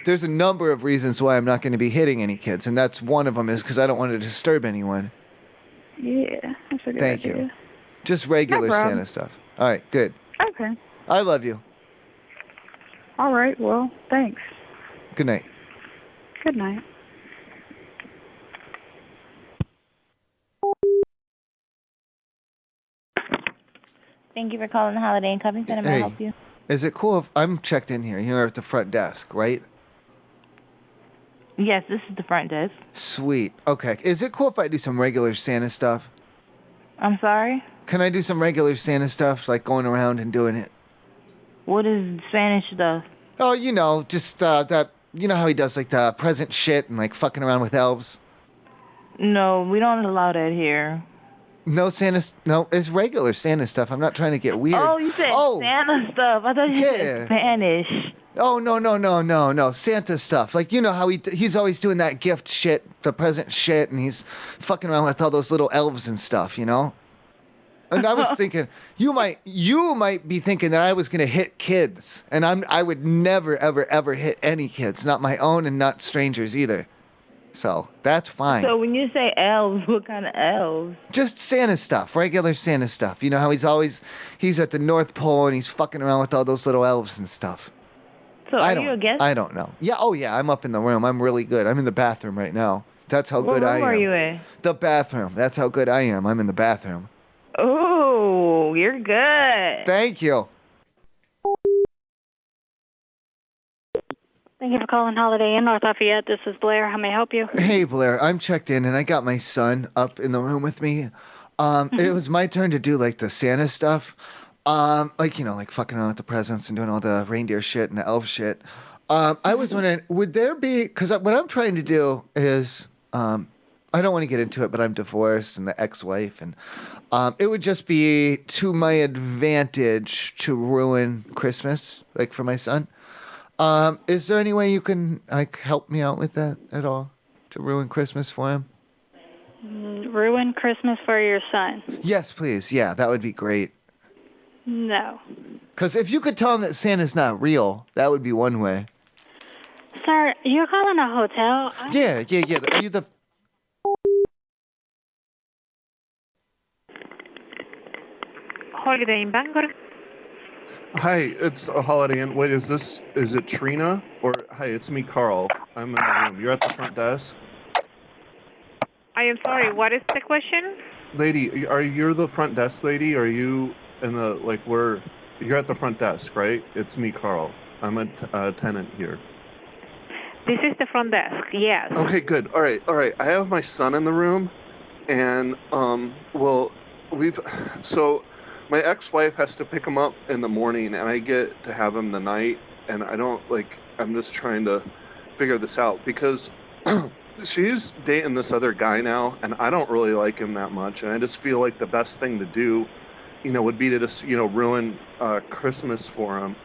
there's a number of reasons why I'm not going to be hitting any kids, and that's one of them is because I don't want to disturb anyone. Yeah, that's a good Thank idea. you. Just regular No problem. Santa stuff. All right, good. Okay. I love you. All right, well, thanks. Good night. Good night. Thank you for calling the Holiday Inn Company Center. May I help you? Is it cool if I'm checked in here? You're at the front desk, right? Yes, this is the front desk. Sweet. Okay. Is it cool if I do some regular Santa stuff? I'm sorry? Can I do some regular Santa stuff, like going around and doing it? What is Spanish stuff? Oh, you know, just that. You know how he does like the present shit and like fucking around with elves? No, we don't allow that here. No Santa. No, it's regular Santa stuff. I'm not trying to get weird. Oh, you said Santa stuff. I thought you said Spanish. Oh, no. Santa stuff. Like, you know how he's always doing that gift shit, the present shit, and he's fucking around with all those little elves and stuff, you know? And I was thinking, you might be thinking that I was going to hit kids, and I would never, ever hit any kids, not my own and not strangers either. So, that's fine. So when you say elves, what kind of elves? Just Santa stuff, regular Santa stuff. You know how he's at the North Pole and he's fucking around with all those little elves and stuff. So are you a guest? I don't know. Yeah, I'm up in the room. I'm really good. I'm in the bathroom right now. That's how good I am. What room are you in? The bathroom. That's how good I am. I'm in the bathroom. Oh, you're good. Thank you. Thank you for calling Holiday Inn North Lafayette. This is Blair. How may I help you? Hey, Blair. I'm checked in, and I got my son up in the room with me. It was my turn to do, like, the Santa stuff. Like, you know, like fucking around with the presents and doing all the reindeer shit and the elf shit. I was wondering, would there be, because what I'm trying to do is, I don't want to get into it, but I'm divorced and the ex-wife, and it would just be to my advantage to ruin Christmas, like for my son. Is there any way you can, like, help me out with that at all, to ruin Christmas for him? Ruin Christmas for your son? Yes, please. Yeah, that would be great. No. Because if you could tell him that Santa's not real, that would be one way. Sir, you're calling a hotel? Yeah. Are you the... Holiday Inn Bangor? Hi, it's a Holiday Inn. Wait, is it Trina? Or, hi, it's me, Carl. I'm in the room. You're at the front desk? I am sorry, what is the question? Lady, you're the front desk lady? Are you in the, like, you're at the front desk, right? It's me, Carl. I'm a tenant here. This is the front desk, yes. Okay, good. All right. I have my son in the room, and, my ex-wife has to pick him up in the morning, and I get to have him the night, and I'm just trying to figure this out, because she's dating this other guy now, and I don't really like him that much, and I just feel like the best thing to do, would be to just, ruin Christmas for him.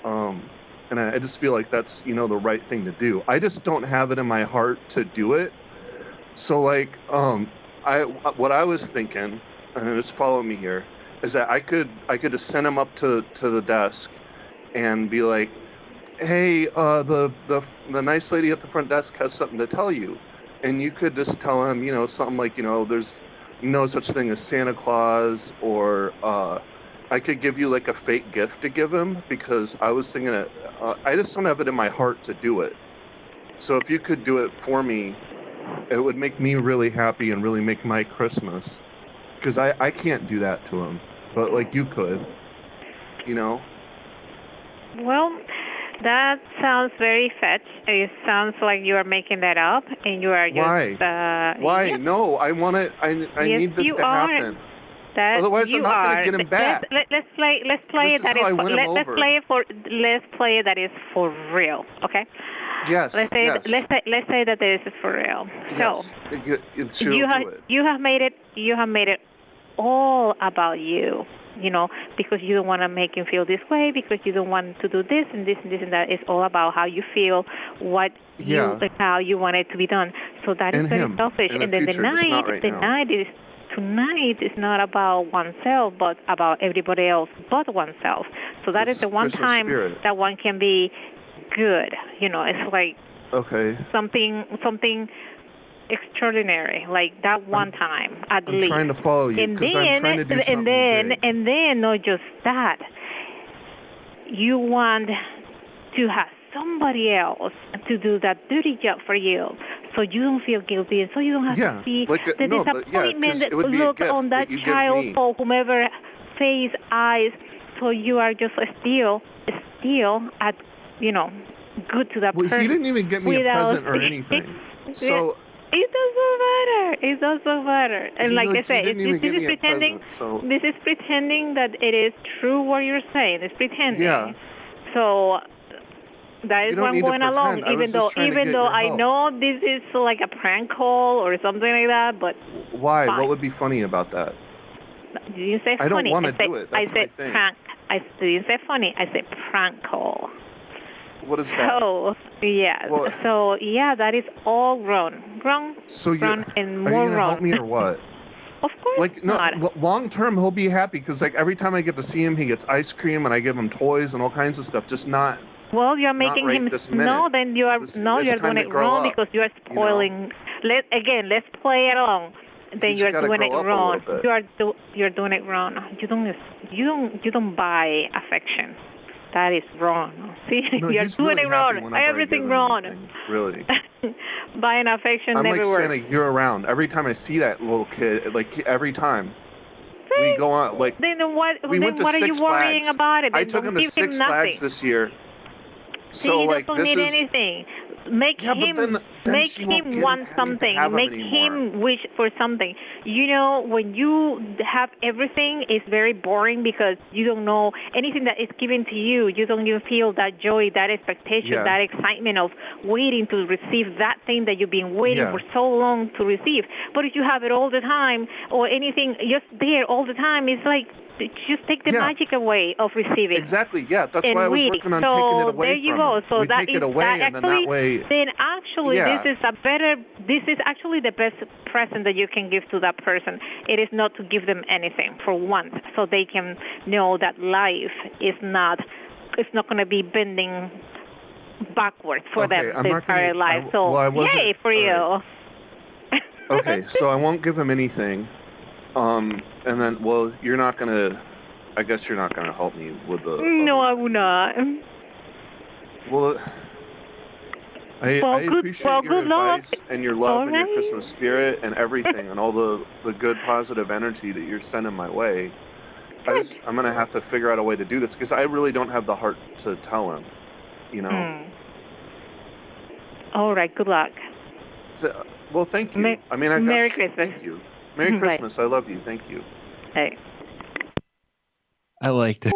And I just feel like that's, the right thing to do. I just don't have it in my heart to do it. So, what I was thinking, and just follow me here, is that I could just send him up to the desk and be like, hey, the nice lady at the front desk has something to tell you. And you could just tell him, something like, there's no such thing as Santa Claus, or I could give you like a fake gift to give him, because I was thinking that I just don't have it in my heart to do it. So if you could do it for me, it would make me really happy and really make my Christmas. Because I can't do that to him, but like you could, you know. Well, that sounds very fetch. It sounds like you are making that up, and you are just. Why? Yeah. No, I want it. I Yes, need this you to are. happen. That Otherwise, you I'm not are. gonna get him back. Let's play This it that is how is. I win him Let's over. play it that is for real. Okay. Yes. Let's say yes. let's say that this is for real. Yes. So you have made it all about you. You know, because you don't want to make him feel this way, because you don't want to do this and this and this and that. It's all about how you feel, how you want it to be done. So that is very selfish. And then tonight is not about oneself, but about everybody else but oneself. So that is the one Christmas time spirit. that one can be good. You know, it's like something extraordinary, like that one time at least. I'm trying to follow you because I'm trying to do something big. And then not just that, you want to have somebody else to do that dirty job for you, so you don't feel guilty, and so you don't have to see the disappointment that look on that child or whomever face, eyes. So you are just still at, you know, good to that person. Well, he didn't even get me a present or anything. So. It doesn't matter. And like I said, this is pretending that it is true what you're saying. It's pretending. Yeah. So that is why I'm going along, even though I know this is like a prank call or something like that. But why? Fine. What would be funny about that? Did you say funny? I don't want to do it. That's I said my thing. prank. Didn't say funny. I said prank call. What is that? So, yeah. Well, so, yeah, that is all wrong. Wrong, so wrong, and more are you gonna wrong. help me or what? Of course not. Long term, he'll be happy because like every time I get to see him, he gets ice cream and I give him toys and all kinds of stuff. Just not. Well, you're making right him. This minute. No, then you are. It's you're doing it wrong because you are spoiling. Let's play it along. Then you're doing it wrong. You're doing it wrong. You don't buy affection. That is wrong. See, no, you're doing it wrong. Everything wrong. Really. Buying affection I'm never like works. Santa year round. Every time I see that little kid, like every time. See? We go on like. Then what? We went to what are Six you worrying Flags. about it? I took him to Six Flags this year. See, so he like doesn't this need is. anything. Make him want something. Make him wish for something. You know, when you have everything, it's very boring because you don't know anything that is given to you. You don't even feel that joy, that expectation, that excitement of waiting to receive that thing that you've been waiting for so long to receive. But if you have it all the time or anything just there all the time, it's like just take the magic away of receiving. Exactly. Yeah, that's why I was working on taking it away there you from go. him. So we take it away, and then that way. Then actually, this is actually the best present that you can give to that person. It is not to give them anything for once, so they can know that life is not. It's not going to be bending backwards for them the entire life. Yay for you. Right. Okay, so I won't give him anything. And then, you're not gonna. I guess you're not gonna help me with the. No, I will not. Well, I appreciate your advice and your love and your Christmas spirit and everything and all the good positive energy that you're sending my way. I'm gonna have to figure out a way to do this because I really don't have the heart to tell him. You know. All right. Good luck. Well, thank you. Merry Christmas. Thank you. Merry Christmas. I love you. Thank you. Hey. I liked it.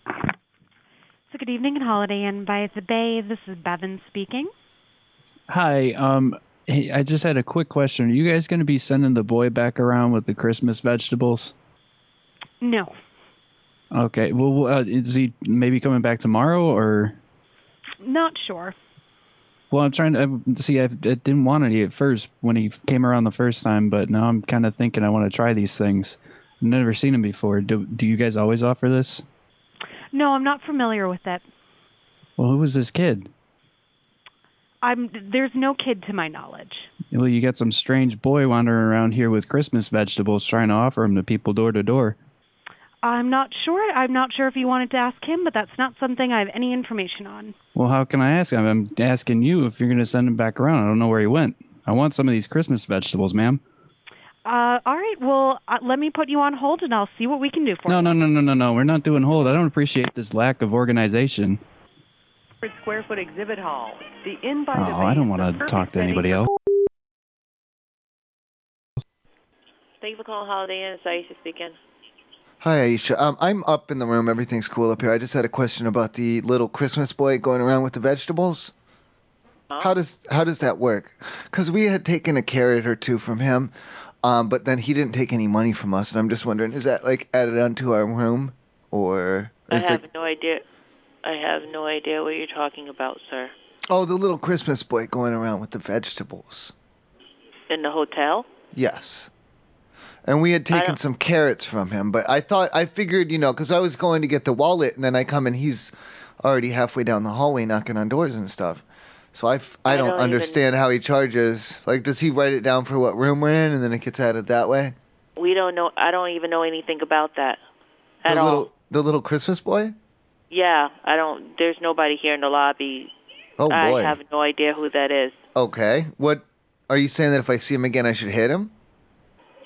So good evening and Holiday Inn by the Bay. This is Bevan speaking. Hi. Hey, I just had a quick question. Are you guys going to be sending the boy back around with the Christmas vegetables? No. Okay. Well, is he maybe coming back tomorrow or? Not sure. Well, I'm trying to see. I didn't want any at first when he came around the first time, but now I'm kind of thinking I want to try these things. I've never seen them before. Do you guys always offer this? No, I'm not familiar with it. Well, who was this kid? There's no kid to my knowledge. Well, you got some strange boy wandering around here with Christmas vegetables trying to offer them to people door to door. I'm not sure. I'm not sure if you wanted to ask him, but that's not something I have any information on. Well, how can I ask him? I'm asking you if you're going to send him back around. I don't know where he went. I want some of these Christmas vegetables, ma'am. All right. Well, let me put you on hold, and I'll see what we can do for you. No. We're not doing hold. I don't appreciate this lack of organization. Square foot exhibit hall. The Inn by the Bay. I don't want to talk to anybody else. Thank you for calling Holiday Inn. It's Aisha speaking. Hi, Aisha. I'm up in the room. Everything's cool up here. I just had a question about the little Christmas boy going around with the vegetables. How does that work? Because we had taken a carrot or two from him, but then he didn't take any money from us, and I'm just wondering, is that like added onto our room, or? I have no idea. I have no idea what you're talking about, sir. Oh, the little Christmas boy going around with the vegetables. In the hotel? Yes. And we had taken some carrots from him, but I figured, because I was going to get the wallet, and then I come and he's already halfway down the hallway knocking on doors and stuff. So I don't understand how he charges. Like, does he write it down for what room we're in, and then it gets added that way? We don't know. I don't even know anything about that at all. The little Christmas boy? Yeah, I don't. There's nobody here in the lobby. Oh, boy. I have no idea who that is. Okay. What are you saying, that if I see him again, I should hit him?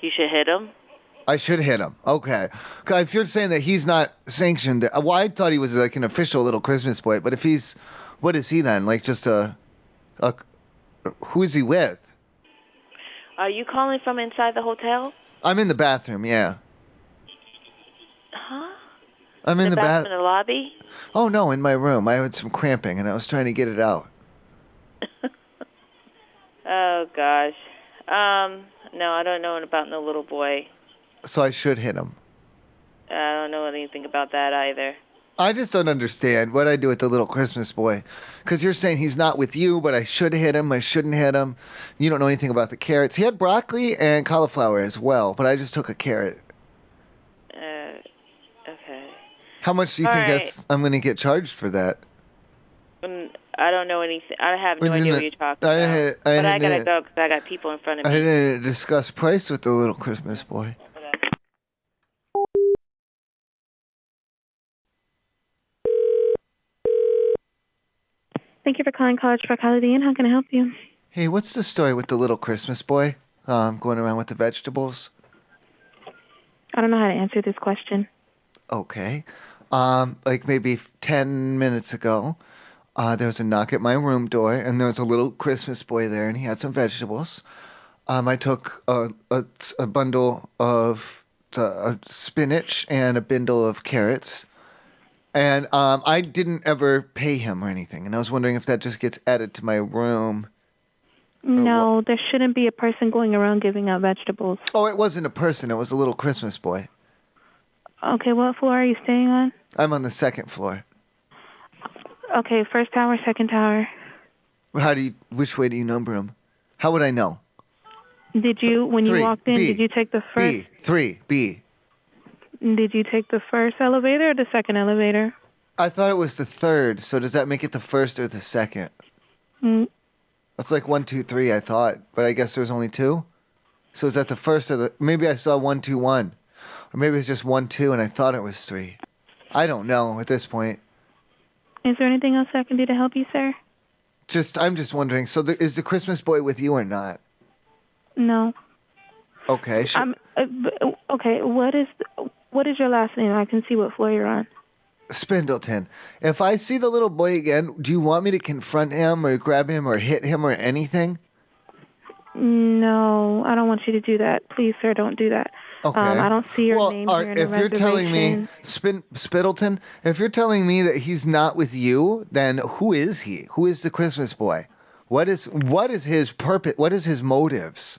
You should hit him? I should hit him. Okay. If you're saying that he's not sanctioned, well, I thought he was like an official little Christmas boy, but if he's, what is he then? Like just who is he with? Are you calling from inside the hotel? I'm in the bathroom, yeah. Huh? I'm in the bathroom in the lobby? Oh, no, in my room. I had some cramping, and I was trying to get it out. Oh, gosh. No, I don't know about no little boy. So I should hit him. I don't know anything about that either. I just don't understand what I do with the little Christmas boy. Because you're saying he's not with you, but I should hit him. I shouldn't hit him. You don't know anything about the carrots. He had broccoli and cauliflower as well, but I just took a carrot. Okay. How much do you think I'm going to get charged for that? I don't know anything. I have no idea what you're talking about. But I gotta go because I got people in front of me. I didn't discuss price with the little Christmas boy. Thank you for calling College Park Holiday Inn. How can I help you? Hey, what's the story with the little Christmas boy going around with the vegetables? I don't know how to answer this question. Okay. Like maybe 10 minutes ago, there was a knock at my room door, and there was a little Christmas boy there, and he had some vegetables. I took a bundle of spinach and a bundle of carrots, and I didn't ever pay him or anything, and I was wondering if that just gets added to my room. No, there shouldn't be a person going around giving out vegetables. Oh, it wasn't a person. It was a little Christmas boy. Okay, what floor are you staying on? I'm on the second floor. Okay, first tower, second tower. Which way do you number them? How would I know? Did you, when you walked in, did you take the first? B. Did you take the first elevator or the second elevator? I thought it was the third, so does that make it the first or the second? That's like 1, 2, 3, I thought, but I guess there's only 2? So is that the first or the, maybe I saw 1, 2, 1. Or maybe it's just 1, 2, and I thought it was 3. I don't know at this point. Is there anything else I can do to help you, sir? I'm just wondering, so is the Christmas boy with you or not? No. Okay. Okay, what is your last name? I can see what floor you're on. Spindleton. If I see the little boy again, do you want me to confront him or grab him or hit him or anything? No, I don't want you to do that. Please, sir, don't do that. Okay. I don't see your name here in the reservation. If you're telling me, Spindleton, if you're telling me that he's not with you, then who is he? Who is the Christmas boy? What is his purpose? What is his motives?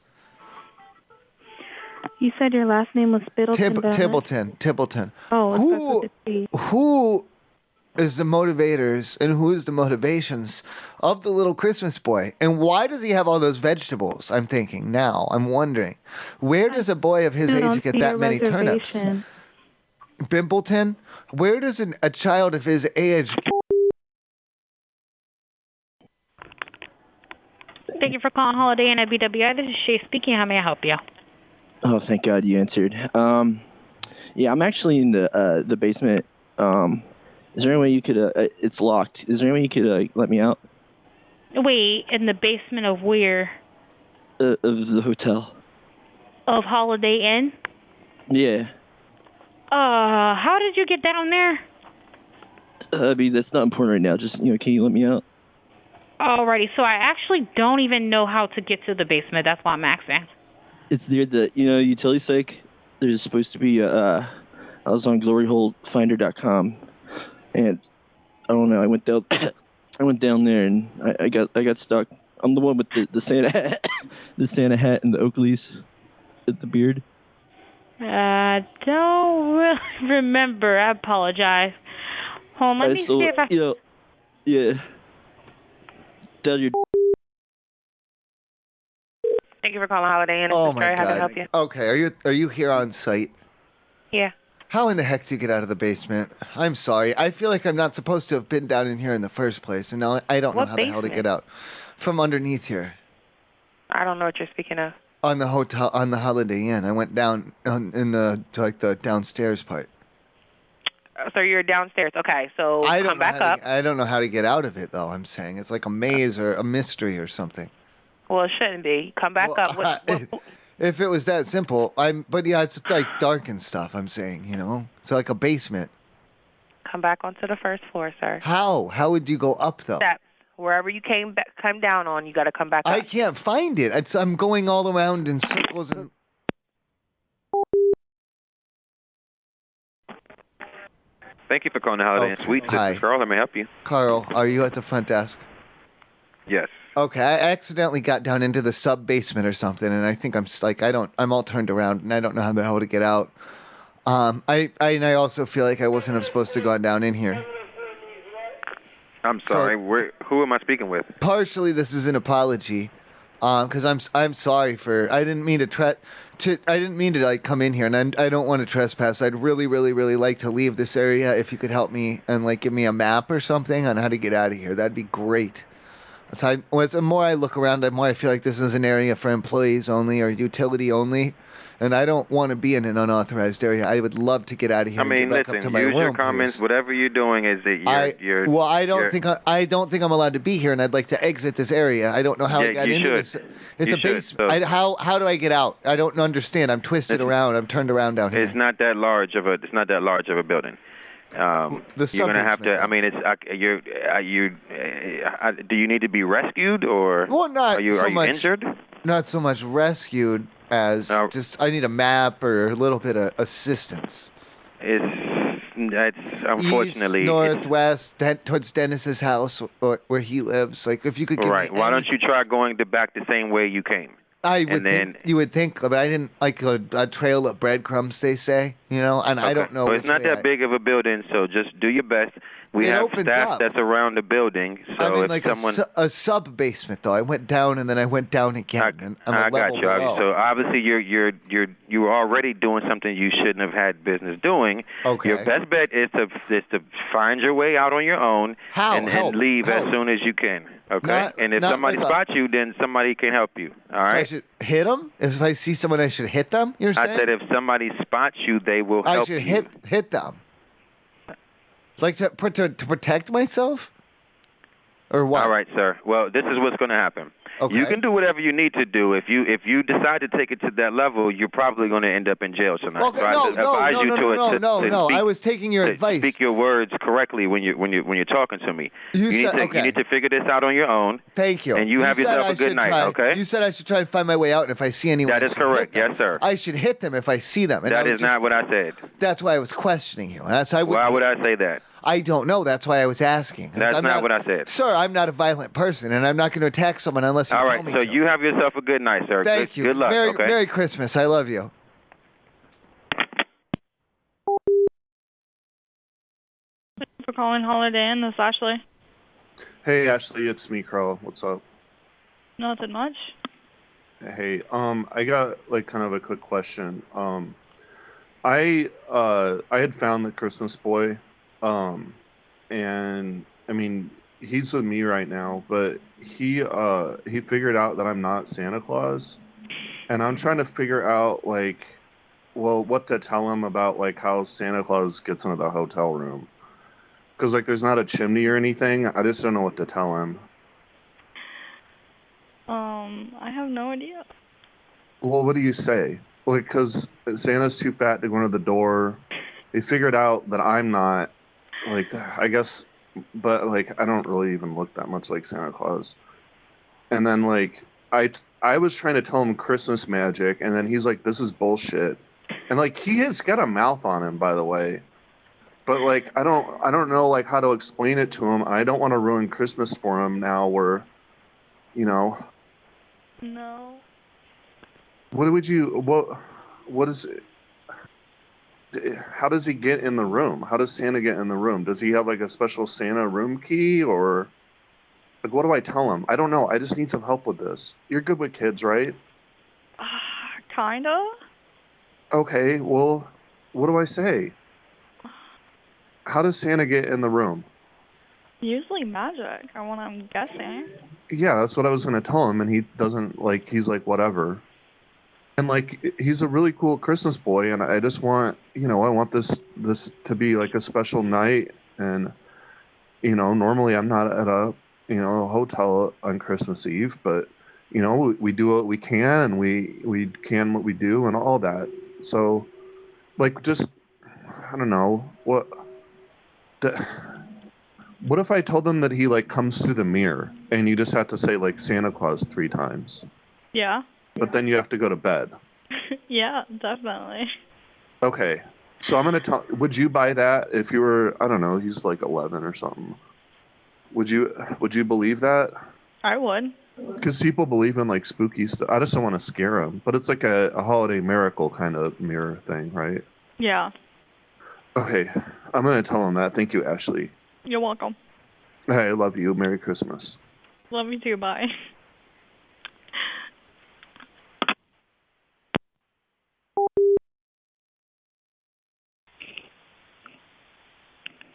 You said your last name was Spindleton. Tibbleton. Oh, who is the motivators and who is the motivations of the little Christmas boy? And why does he have all those vegetables? I'm thinking now. I'm wondering. Where does a boy of his age get that many turnips? Bimbleton? Where does a child of his age... Thank you for calling Holiday Inn at BWI. This is Shay speaking. How may I help you? Oh, thank God you answered. Yeah, I'm actually in the basement. Is there any way you could, it's locked. Is there any way you could let me out? Wait, in the basement of where? of the hotel. Of Holiday Inn? Yeah. How did you get down there? I mean, that's not important right now. Just, can you let me out? Alrighty, so I actually don't even know how to get to the basement. That's why I'm asking. It's near the, utility site. There's supposed to be I was on gloryholefinder.com, and I don't know. I went down, there, and I got stuck. I'm the one with the Santa hat, the Santa hat and the Oakleys, with the beard. I don't really remember. I apologize. Hold on, let me see if I... Yeah. Tell your... Thank you for calling Holiday Inn. Oh my How can I God. help you? Okay, are you here on site? Yeah. How in the heck do you get out of the basement? I'm sorry. I feel like I'm not supposed to have been down in here in the first place, and now I don't know how the hell to get out from underneath here. I don't know what you're speaking of. On the Holiday Inn. I went down to the downstairs part. So you're downstairs. Okay, so come back up. I don't know how to get out of it, though. I'm saying it's like a maze or a mystery or something. Well, it shouldn't be. Come back up. If it was that simple, but yeah, it's like dark and stuff. I'm saying, it's like a basement. Come back onto the first floor, sir. How? How would you go up though? Steps. Wherever you come down on, you got to come back up. I can't find it. I'm going all around in circles and. Thank you for calling the Holiday Inn Suite. This is Carl. How may I help you? Carl, are you at the front desk? Yes. Okay, I accidentally got down into the sub basement or something, and I think I'm all turned around, and I don't know how the hell to get out. I also feel like I wasn't supposed to go down in here. I'm sorry. Who am I speaking with? Partially, this is an apology, because I'm sorry I didn't mean to come in here, and I don't want to trespass. I'd really, really, really like to leave this area. If you could help me and give me a map or something on how to get out of here, that'd be great. The more I look around, the more I feel like this is an area for employees only or utility only, and I don't want to be in an unauthorized area. I would love to get out of here and get back up to my room. Use your comments. Please. Whatever you're doing is that you're. Well, I don't think I'm allowed to be here, and I'd like to exit this area. I don't know how I got into this. It's a basement. How do I get out? I don't understand. I'm twisted around. I'm turned around down here. It's not that large of a building. You're gonna have to. I mean, do you need to be rescued or? Well, not are you injured? Not so much rescued as just I need a map or a little bit of assistance. It's unfortunately east, northwest, towards Dennis's house or where he lives. If you could give me Why don't you try going back the same way you came? You would think, but I didn't like a trail of breadcrumbs, they say, and I don't know. Well, it's not that big of a building, so just do your best. We have staff that's around the building, so a sub basement though. I went down and then I went down again. And I got you. Below. So obviously you were already doing something you shouldn't have had business doing. Okay. Your best bet is to find your way out on your own and leave as soon as you can. Okay. And if somebody spots you, then somebody can help you. All right. So I should hit them? If I see someone, I should hit them? You're saying? I said if somebody spots you, they will help you. I should hit them. To protect myself? Or what? All right, sir. Well, this is what's going to happen. Okay. You can do whatever you need to do. If you decide to take it to that level, you're probably going to end up in jail tonight. Okay, no. I was taking your advice. Speak your words correctly when you're talking to me. You need to figure this out on your own. Thank you. And you have yourself a good night. Okay. You said I should try and find my way out, and if I see anyone, that is correct. Yes, sir. I should hit them if I see them. That is not what I said. That's why I was questioning you. Why would I say that? I don't know. That's why I was asking. That's not what I said. Sir, I'm not a violent person, and I'm not going to attack someone unless you tell me to. All right, so you have yourself a good night, sir. Thank you. Good luck, okay? Merry Christmas. I love you. Thank you for calling Holiday Inn. This is Ashley. Hey, Ashley, it's me, Carl. What's up? Nothing much. Hey, I got kind of a quick question. I had found the Christmas boy, and I mean he's with me right now, but he figured out that I'm not Santa Claus, and I'm trying to figure out what to tell him about how Santa Claus gets into the hotel room, because there's not a chimney or anything. I just don't know what to tell him. I have no idea. Well, what do you say? Like, because Santa's too fat to go into the door. They figured out that I'm not, like, I guess, but, like, I don't really even look that much like Santa Claus. And then, like, I was trying to tell him Christmas magic, and then he's like, this is bullshit. And, like, he has got a mouth on him, by the way. But, like, I don't know, like, how to explain it to him. I don't want to ruin Christmas for him now where, you know. No. What is it? How does he get in the room? How does Santa get in the room? Does he have, like, a special Santa room key, or, like, what do I tell him? I don't know. I just need some help with this. You're good with kids, right? Kinda. Okay, well, what do I say? How does Santa get in the room? Usually magic, or what I'm guessing. Yeah, that's what I was going to tell him, and he doesn't, like, he's like, whatever. And, like, he's a really cool Christmas boy, and I just want, you know, I want this to be, like, a special night, and, you know, normally I'm not at a, you know, a hotel on Christmas Eve, but, you know, we do what we can, and we can what we do, and all that. So, like, just, I don't know, what if I told them that he, like, comes through the mirror, and you just have to say, like, Santa Claus 3 times? Yeah. But then you have to go to bed. Yeah, definitely. Okay. So I'm going to tell... Would you buy that if you were... I don't know, he's like 11 or something. Would you believe that? I would. Because people believe in, like, spooky stuff. I just don't want to scare them. But it's like a holiday miracle kind of mirror thing, right? Yeah. Okay. I'm going to tell him that. Thank you, Ashley. You're welcome. Hey, I love you. Merry Christmas. Love you too. Bye.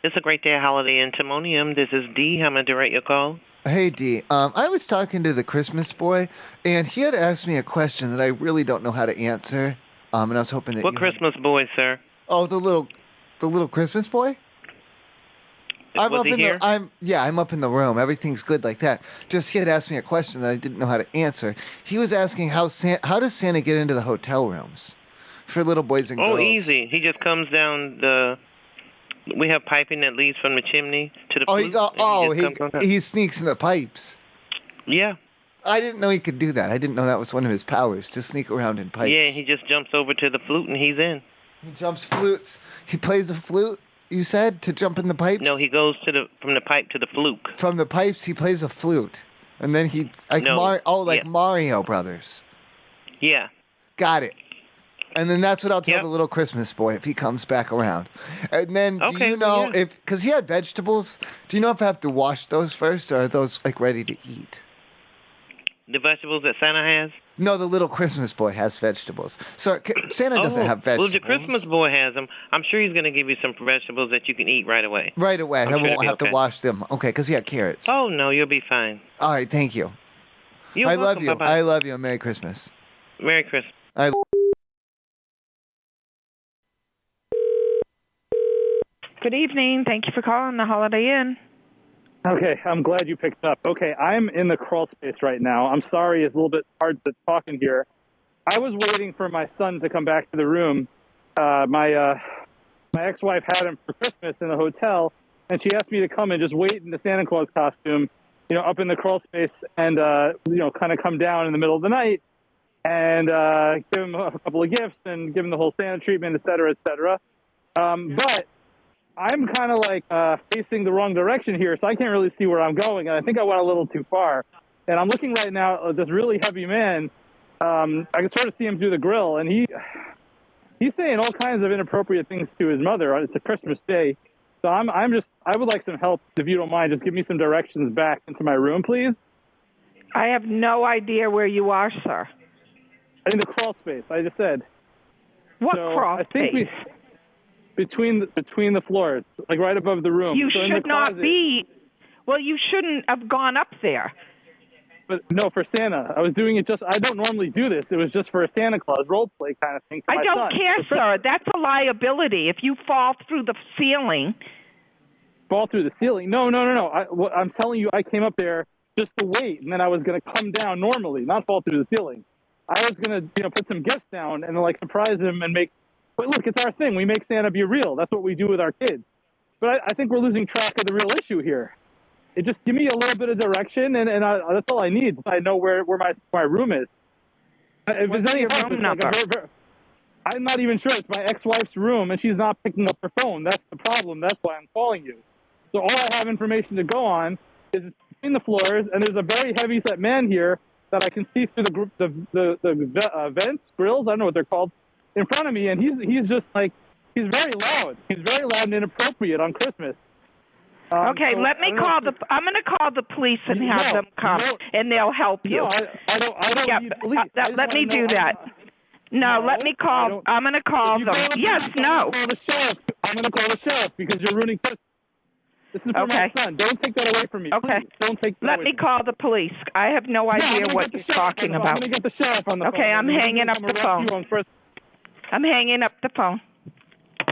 It's a great day at Holiday Inn Timonium. This is Dee. How may I direct your call? Hey, Dee. I was talking to the Christmas boy, and he had asked me a question that I really don't know how to answer. And I was hoping that What Christmas boy, sir? Oh, the little Christmas boy? Was he here? I'm up in the room. Everything's good like that. Just he had asked me a question that I didn't know how to answer. He was asking how does Santa get into the hotel rooms for little boys and girls? Oh, easy. He just comes down the... We have piping that leads from the chimney to the flute. He sneaks in the pipes. Yeah. I didn't know he could do that. I didn't know that was one of his powers, to sneak around in pipes. Yeah, he just jumps over to the flute and he's in. He jumps flutes. He plays the flute, you said, to jump in the pipes? No, he goes from the pipe to the fluke. From the pipes, he plays a flute. And then he... Mario Brothers. Yeah. Got it. And then that's what I'll tell the little Christmas boy if he comes back around. And then do you know because he had vegetables, do you know if I have to wash those first, or are those, like, ready to eat? The vegetables that Santa has? No, the little Christmas boy has vegetables. So Santa doesn't have vegetables. Well, if the Christmas boy has them, I'm sure he's going to give you some vegetables that you can eat right away. Right away. I won't have to wash them. Okay, because he had carrots. Oh, no, you'll be fine. All right, thank you. You're welcome. Love you. Bye-bye. I love you. Merry Christmas. Merry Christmas. Good evening. Thank you for calling the Holiday Inn. Okay, I'm glad you picked up. Okay, I'm in the crawl space right now. I'm sorry, it's a little bit hard to talk in here. I was waiting for my son to come back to the room. My ex-wife had him for Christmas in the hotel, and she asked me to come and just wait in the Santa Claus costume, up in the crawl space and, kind of come down in the middle of the night and give him a couple of gifts and give him the whole Santa treatment, et cetera, et cetera. But I'm kind of like facing the wrong direction here, so I can't really see where I'm going, and I think I went a little too far. And I'm looking right now at this really heavy man. I can sort of see him through the grill, and he's saying all kinds of inappropriate things to his mother. It's a Christmas day, so I would like some help, if you don't mind. Just give me some directions back into my room, please. I have no idea where you are, sir. In the crawl space, I just said. What crawl space? Between the floors, like right above the room. You should not be. Well, you shouldn't have gone up there. But no, for Santa. I was doing it I don't normally do this. It was just for a Santa Claus role play kind of thing for my son. I don't care, sir. That's a liability. If you fall through the ceiling. Fall through the ceiling? No. I'm telling you, I came up there just to wait, and then I was going to come down normally, not fall through the ceiling. I was going to, put some gifts down and like surprise him and but look, it's our thing. We make Santa be real. That's what we do with our kids. But I think we're losing track of the real issue here. Just give me a little bit of direction, and that's all I need. I know where my room is. If What's your room number? I'm not even sure. It's my ex-wife's room, and she's not picking up her phone. That's the problem. That's why I'm calling you. So all I have information to go on is between the floors, and there's a very heavy-set man here that I can see through the vents, grills, I don't know what they're called, in front of me, and he's just like, he's very loud. He's very loud and inappropriate on Christmas. Okay, so let me call I'm going to call the police and have them come, and they'll help you. No, I don't need police. Let me do that. No, let me call. I'm going to call them. Yes, no. I'm going to call the sheriff because you're ruining Christmas. This is for my son. Don't take that away from me. Okay. Please. Don't take that Let me call the police. I have no idea what you're talking about. I'm going to get the sheriff on the phone. Okay, I'm hanging up the phone. I'm hanging up the phone.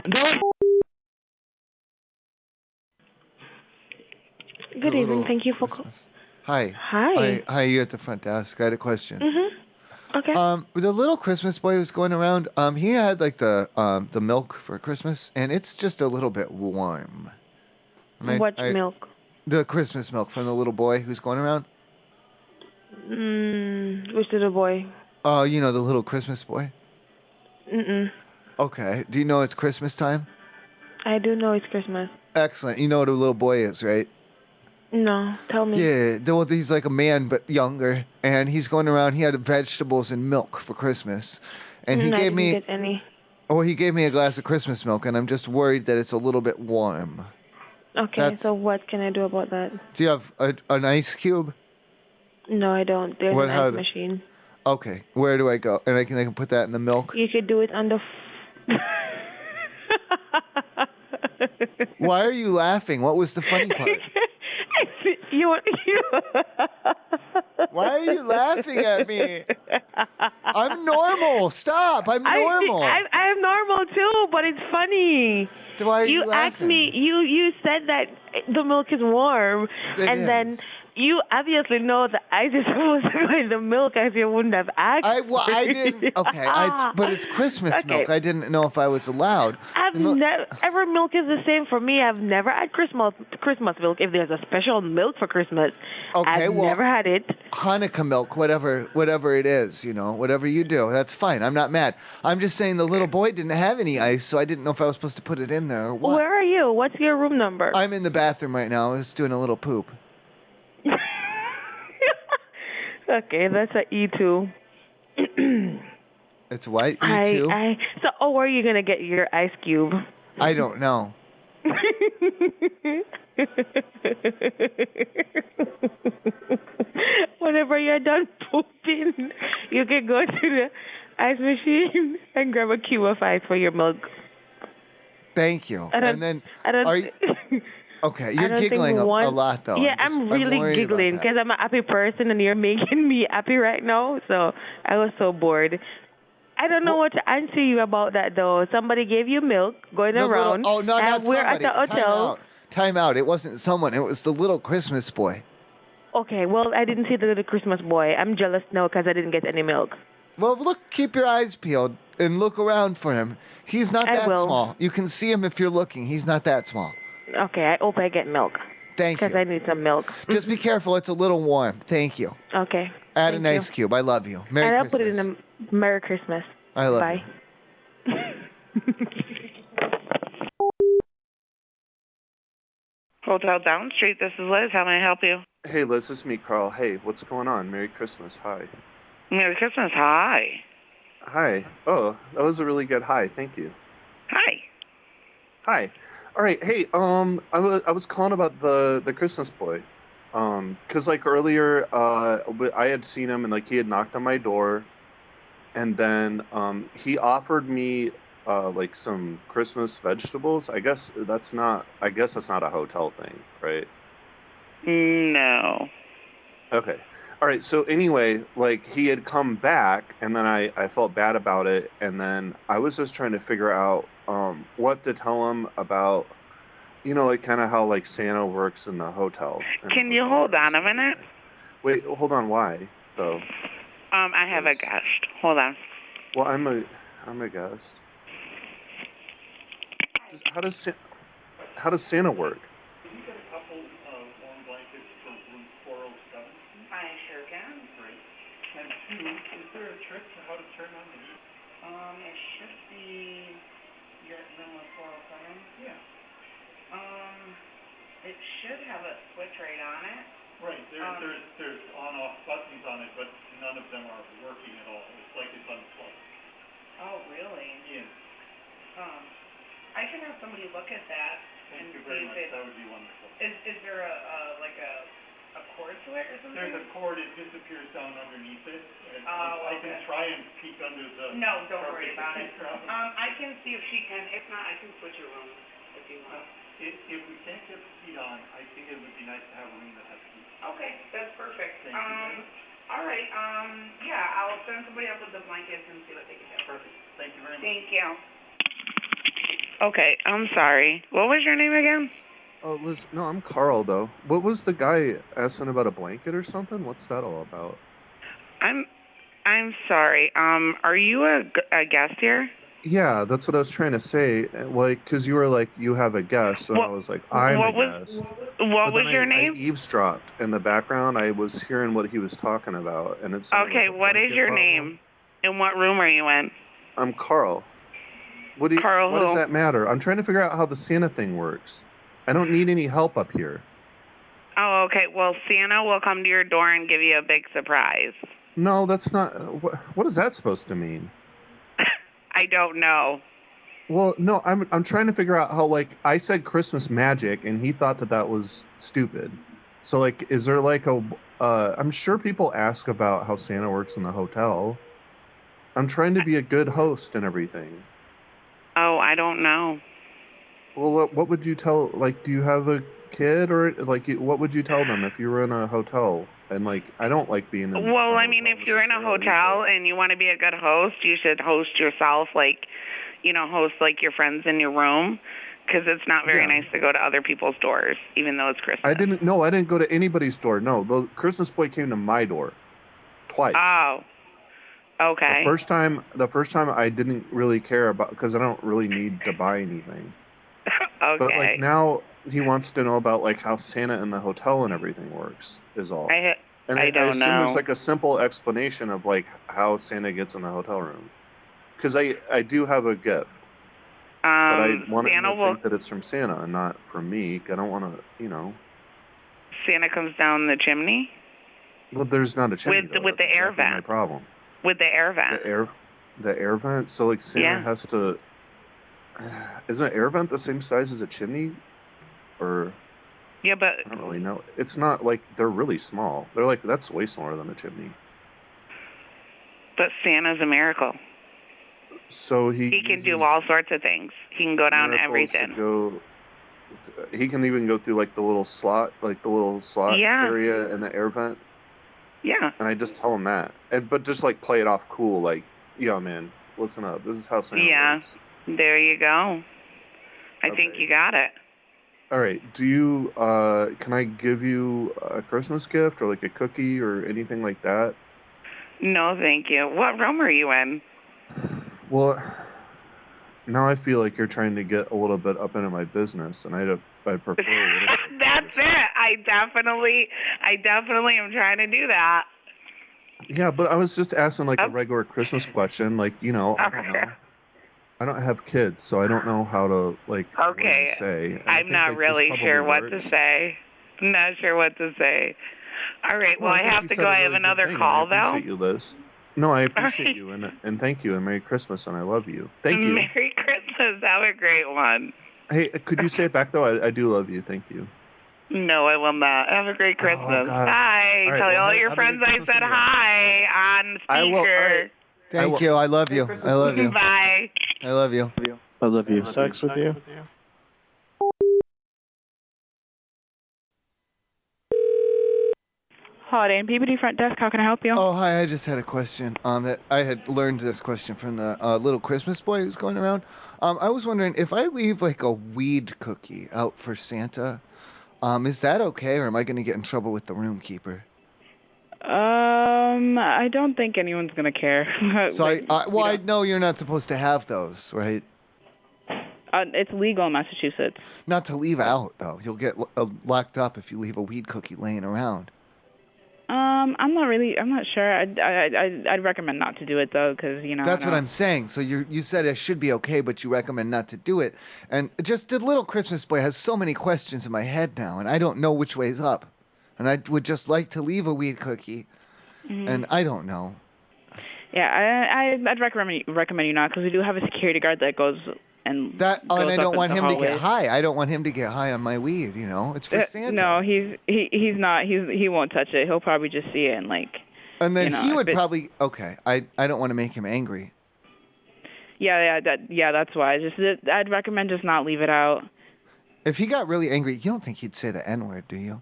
No. Good evening. Thank you for calling. Hi. Hi, you at the front desk. I had a question. Mm-hmm. Okay. The little Christmas boy was going around. He had like the milk for Christmas, and it's just a little bit warm. What milk? The Christmas milk from the little boy who's going around. Which little boy? Oh, the little Christmas boy. Okay. Do you know it's Christmas time? I do know it's Christmas. Excellent. You know what a little boy is, right? No, tell me. Yeah, he's like a man but younger, and he's going around. He had vegetables and milk for Christmas, and he gave me. Get any. Oh, he gave me a glass of Christmas milk, and I'm just worried that it's a little bit warm. Okay, so what can I do about that? Do you have an ice cube? No, I don't. There's an ice machine. Okay, where do I go? And I can put that in the milk. You could do it on the. Why are you laughing? What was the funny part? Why are you laughing at me? I'm normal. Stop. I'm normal. I'm normal too, but it's funny. Why are you laughing? Asked me. You said that the milk is warm, then you obviously know that I just supposed to go in the milk if you wouldn't have asked. I didn't. Okay, but it's Christmas milk. I didn't know if I was allowed. Every milk is the same for me. I've never had Christmas milk. If there's a special milk for Christmas, I've never had it. Hanukkah milk, whatever it is, whatever you do, that's fine. I'm not mad. I'm just saying the little boy didn't have any ice, so I didn't know if I was supposed to put it in there or what. Where are you? What's your room number? I'm in the bathroom right now. I was doing a little poop. Okay, that's an E2. It's what? E2? So, where are you going to get your ice cube? I don't know. Whenever you're done pooping, you can go to the ice machine and grab a cube of ice for your milk. Thank you. Okay, you're giggling a lot, though. Yeah, I'm really giggling because I'm a happy person, and you're making me happy right now. So I was so bored. I don't know what to answer you about that, though. Somebody gave you milk going around. Not we're somebody. At the hotel. Time out. It wasn't someone. It was the little Christmas boy. Okay, well, I didn't see the little Christmas boy. I'm jealous now because I didn't get any milk. Well, look, keep your eyes peeled and look around for him. He's not that small. You can see him if you're looking. He's not that small. Okay, I hope I get milk. Thank you. Because I need some milk. Just be careful. It's a little warm. Thank you. Okay. Add an ice cube. I love you. Merry Christmas. And I'll put it in a Merry Christmas. I love you. Hotel Down Street, this is Liz. How may I help you? Hey, Liz, this is me, Carl. Hey, what's going on? Merry Christmas. Hi. Merry Christmas. Hi. Hi. Oh, that was a really good hi. Thank you. Hi. Hi. All right. Hey, I was calling about the Christmas boy. 'Cause like earlier, I had seen him and like he had knocked on my door, and then he offered me like some Christmas vegetables. I guess that's not a hotel thing, right? No. Okay. All right. So anyway, like he had come back, and then I felt bad about it, and then I was just trying to figure out what to tell him about, like kind of how like Santa works in the hotel. Can you hold on a minute? Wait, hold on. Why though? I have a guest. Hold on. Well, I'm a guest. How does Santa work? Can you get a couple warm blankets for room 407? I sure can. Great. And two, is there a trick to how to turn on the heat? It should be your room with 407. Yeah. It should have a switch right on it. Right. There's on-off buttons on it, but none of them are working at all. It's like it's unplugged. Oh, really? Yeah. I can have somebody look at that. Thank you very much. That would be wonderful. Is there a cord to it or something? There's a cord. It disappears down underneath it. And I can try and peek under the. No, don't worry about it. I can see if she can. If not, I can switch your room if you want. If we can't get the heat on, I think it would be nice to have a room that has heat. Okay, that's perfect. Thank you very much. All right. Yeah, I'll send somebody up with the blankets and see what they can do. Perfect. Thank you very much. Thank you. Okay, I'm sorry. What was your name again? Oh, Liz, no, I'm Carl, though. What was the guy asking about a blanket or something? What's that all about? I'm sorry. Are you a guest here? Yeah, that's what I was trying to say. Like, because you were like, you have a guest, and I was like, I'm a guest. What was your name? I eavesdropped in the background. I was hearing what he was talking about, and it's okay. Like what is your name? And what room are you in? I'm Carl. What does that matter? I'm trying to figure out how the Santa thing works. I don't need any help up here. Oh, okay. Well, Santa will come to your door and give you a big surprise. No, that's not. What is that supposed to mean? I don't know. Well, no, I'm trying to figure out how, like, I said Christmas magic, and he thought that was stupid. So, like, is there like I'm sure people ask about how Santa works in the hotel. I'm trying to be a good host and everything. Oh, I don't know. Well, what would you tell, like, do you have a kid, or, like, what would you tell them if you were in a hotel? And, like, I don't like being in well, I mean, if you're in a hotel and you want to be a good host, you should host yourself, like, host, like, your friends in your room, because it's not very nice to go to other people's doors, even though it's Christmas. I didn't go to anybody's door. No, the Christmas boy came to my door twice. Oh, okay. The first time I didn't really care about, because I don't really need to buy anything. Okay. But, like, now he wants to know about, like, how Santa in the hotel and everything works, is all. I don't know. I assume there's, like, a simple explanation of, like, how Santa gets in the hotel room. Because I do have a gift. But I want him to think that it's from Santa and not from me. I don't want to, Santa comes down the chimney? Well, there's not a chimney, with the air vent. My problem. With the air vent. The air vent? So, like, Santa has to... Isn't an air vent the same size as a chimney? Or... Yeah, but... I don't really know. It's not, like, they're really small. They're, like, that's way smaller than a chimney. But Santa's a miracle. So he can do all sorts of things. He can go down everything. He can even go through, like, the little slot area in the air vent. Yeah. And I just tell him that. But just, like, play it off cool, like, yo, man, listen up. This is how Santa works. There you go. I think you got it. All right. Do you, can I give you a Christmas gift or, like, a cookie or anything like that? No, thank you. What room are you in? Well, now I feel like you're trying to get a little bit up into my business, and I prefer a little bit. That's it. I definitely am trying to do that. Yeah, but I was just asking, like, a regular Christmas question, like, I don't know. I don't have kids, so I don't know how to, like, what to say. I'm not really sure what to say. I'm not sure what to say. All right, well, I have to go. I have another call, though. I appreciate you, Liz. No, I appreciate you, and thank you, and Merry Christmas, and I love you. Thank you. Merry Christmas. Have a great one. Hey, could you say it back, though? I do love you. Thank you. No, I will not. Have a great Christmas. Bye. Tell all your friends I said hi on speaker. I will. Right. Thank you. I love you. I love you. Bye. I love you. I love you. Sex with you. Holiday and Peabody front desk. How can I help you? Oh, hi. I just had a question. That I had learned this question from the little Christmas boy who's going around. I was wondering if I leave, like, a weed cookie out for Santa, is that okay, or am I going to get in trouble with the room keeper? I don't think anyone's gonna care. So I know you're not supposed to have those, right? It's legal in Massachusetts. Not to leave out though. You'll get locked up if you leave a weed cookie laying around. I'm not sure. I'd recommend not to do it though, because That's what I'm saying. So you said it should be okay, but you recommend not to do it. And just the little Christmas boy has so many questions in my head now, and I don't know which way's up. And I would just like to leave a weed cookie, and I don't know. Yeah, I'd recommend you not, because we do have a security guard that goes and and I don't want him to get high. I don't want him to get high on my weed. It's for Santa. No, he's not. He won't touch it. He'll probably just see it and And then he would probably I don't want to make him angry. That's why. I'd recommend just not leave it out. If he got really angry, you don't think he'd say the N-word, do you?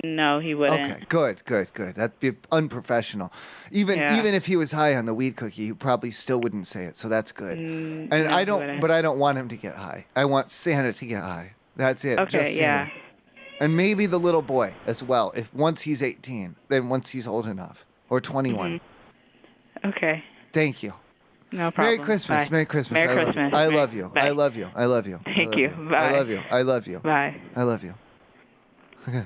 No, he wouldn't. Okay, good. That'd be unprofessional. Even if he was high on the weed cookie, he probably still wouldn't say it. So that's good. But I don't want him to get high. I want Santa to get high. That's it. Okay, just Santa. And maybe the little boy as well. If once he's 18, then once he's old enough, or 21. Okay. Thank you. No problem. Merry Christmas. Bye. Merry Christmas. Merry Christmas. I love you. Bye. I love you. I love you. Thank you. Bye. I love you. I love you. Bye. I love you. Okay.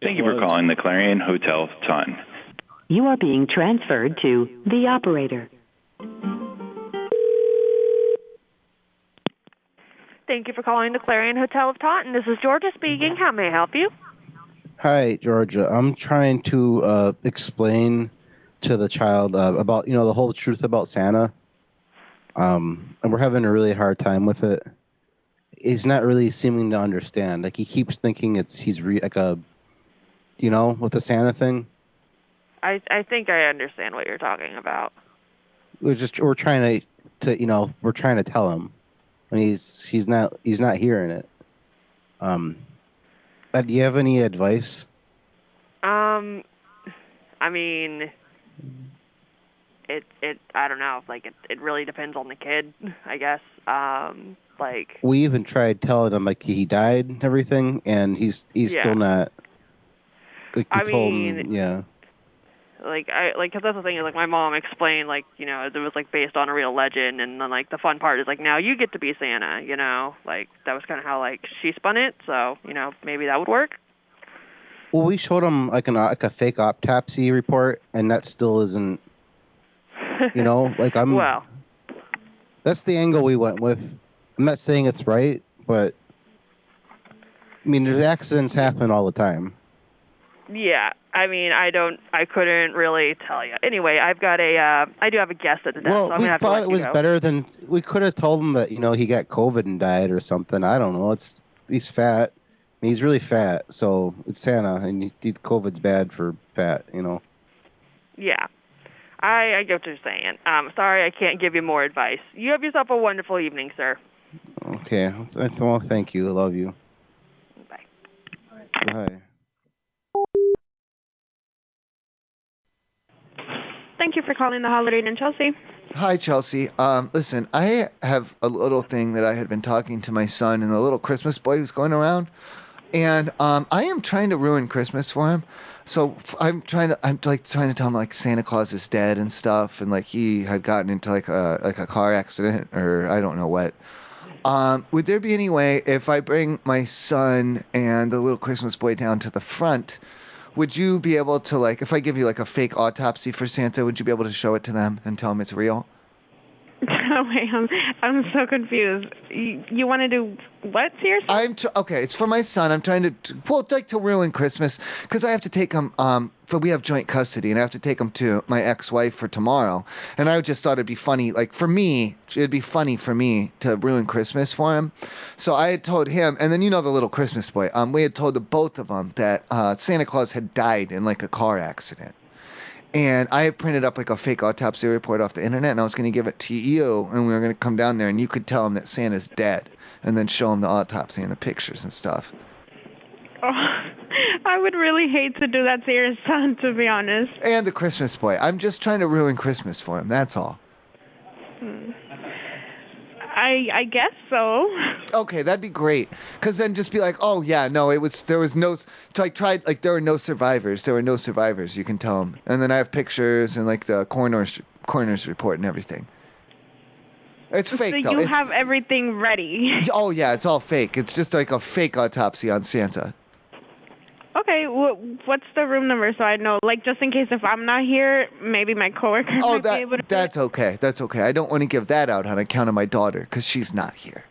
Thank you for calling the Clarion Hotel Taunton. You are being transferred to the operator. Thank you for calling the Clarion Hotel of Taunton. This is Georgia speaking. How may I help you? Hi, Georgia. I'm trying to explain to the child about, the whole truth about Santa. And we're having a really hard time with it. He's not really seeming to understand. He keeps thinking with the Santa thing. I think I understand what you're talking about. We're trying to tell him, and he's not hearing it. Do you have any advice? I mean, I don't know. It really depends on the kid, I guess. We even tried telling him he died and everything, and he's still not. Cause that's the thing is my mom explained it was based on a real legend, and then the fun part is now you get to be Santa, that was kind of how she spun it, so maybe that would work. Well, we showed him a fake autopsy report, and that still isn't, Well, that's the angle we went with. I'm not saying it's right, but there's accidents happen all the time. Yeah, I couldn't really tell you. Anyway, I do have a guest at the desk, so I'm gonna have to let you go. We thought it was better than, we could have told him that, he got COVID and died or something. I don't know. He's fat. He's really fat, so it's Santa, and COVID's bad for fat, Yeah, I get what you're saying. Sorry, I can't give you more advice. You have yourself a wonderful evening, sir. Okay. Well, thank you. I love you. Bye. Bye. Thank you for calling the Holiday Inn in Chelsea. Hi, Chelsea. Listen, I have a little thing that I had been talking to my son and the little Christmas boy who's going around, and I am trying to ruin Christmas for him. So I'm trying to tell him Santa Claus is dead and stuff, and he had gotten into a car accident or I don't know what. Would there be any way if I bring my son and the little Christmas boy down to the front? Would you be able to, if I give you, a fake autopsy for Santa, would you be able to show it to them and tell them it's real? Wait, I'm so confused. You want to do what, seriously? Okay, it's for my son. I'm trying to ruin Christmas because I have to take him, we have joint custody, and I have to take him to my ex-wife for tomorrow. And I just thought it'd be funny, for me, it'd be funny for me to ruin Christmas for him. So I had told him, and then the little Christmas boy, we had told the both of them that Santa Claus had died in a car accident. And I have printed up a fake autopsy report off the internet, and I was going to give it to you, and we were going to come down there, and you could tell him that Santa's dead, and then show him the autopsy and the pictures and stuff. Oh, I would really hate to do that to your son, to be honest. And the Christmas boy. I'm just trying to ruin Christmas for him, that's all. I guess so. Okay, that'd be great. Cause then just be like, oh yeah, no, there were no survivors. There were no survivors. You can tell them. And then I have pictures and like the coroner's report and everything. It's fake so though. You have everything ready. Oh yeah, it's all fake. It's just like a fake autopsy on Santa. Okay, what's the room number so I know? Like, just in case if I'm not here, maybe my coworker might be able to. That's okay. That's okay. I don't want to give that out on account of my daughter, because she's not here.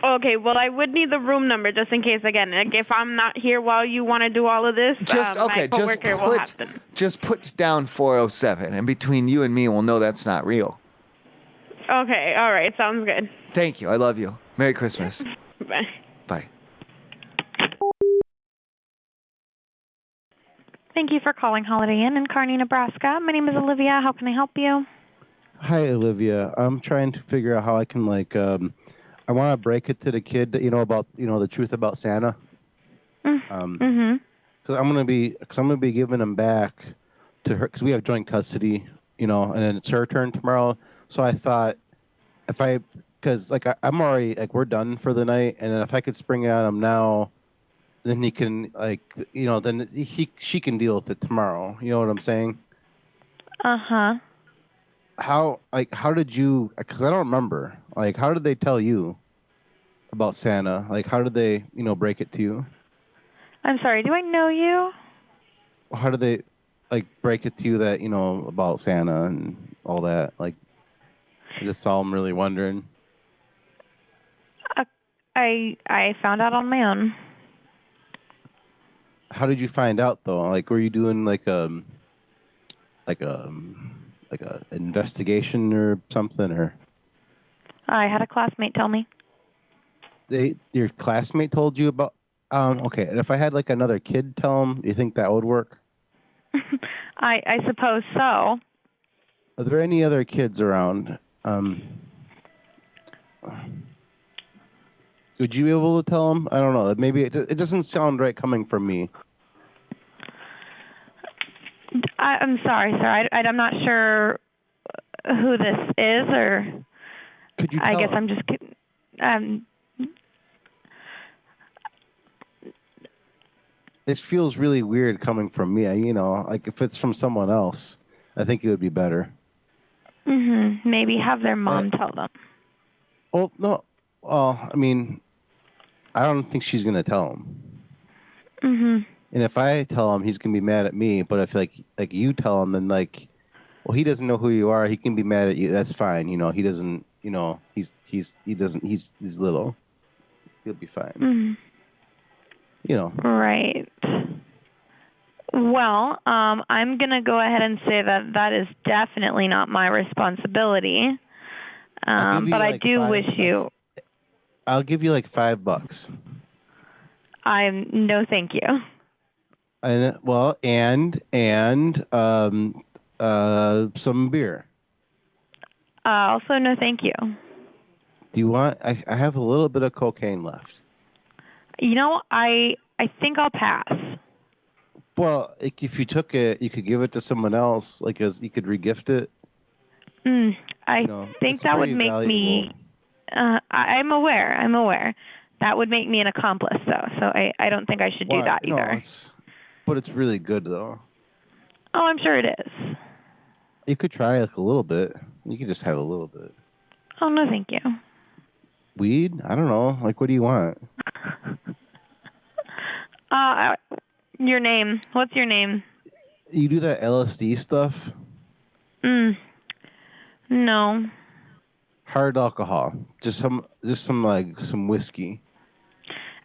Okay, well, I would need the room number just in case, again, like if I'm not here while you want to do all of this, my coworker will have them. Just put down 407, and between you and me, we'll know that's not real. Okay, all right, sounds good. Thank you. I love you. Merry Christmas. Bye. Bye. Thank you for calling Holiday Inn in Kearney, Nebraska. My name is Olivia. How can I help you? Hi, Olivia. I'm trying to figure out how I can, like, I want to break it to the kid, about, the truth about Santa. Mm-hmm. Because I'm gonna be giving him back to her, because we have joint custody, and then it's her turn tomorrow. So I thought, because I'm already, like, we're done for the night, and then if I could spring it on him now, then he can, then she can deal with it tomorrow. You know what I'm saying? Uh-huh. How did you, because I don't remember, like, how did they tell you about Santa? Like, how did they, break it to you? I'm sorry, do I know you? How did they, like, break it to you that, about Santa and all that? Like, that's all I'm really wondering. I found out on my own. How did you find out though? Like, were you doing like a investigation or something, or? I had a classmate tell me. Your classmate told you about? Okay. And if I had like another kid tell him, you think that would work? I suppose so. Are there any other kids around? Would you be able to tell him? I don't know. Maybe it doesn't sound right coming from me. I'm sorry, sir. I'm not sure who this is, or could you? I guess I'm just kidding. It feels really weird coming from me. Like if it's from someone else, I think it would be better. Mhm. Maybe have their mom tell them. Well, no. I mean, I don't think she's gonna tell him. Mhm. And if I tell him, he's gonna be mad at me. But if like you tell him, then he doesn't know who you are. He can be mad at you. That's fine. He doesn't. He's little. He'll be fine. Mhm. Right. Well, I'm gonna go ahead and say that is definitely not my responsibility. But I do wish you. I'll give you like $5. No, thank you. And some beer. Also, no, thank you. Do you want? I have a little bit of cocaine left. I think I'll pass. Well, if you took it, you could give it to someone else. You could regift it. I think that would make me. I'm aware. That would make me an accomplice, though. So I don't think I should do that either. But it's really good, though. Oh, I'm sure it is. You could try a little bit. You could just have a little bit. Oh, no, thank you. Weed? I don't know. Like, what do you want? Your name. What's your name? You do that LSD stuff? No. Hard alcohol. Just some whiskey.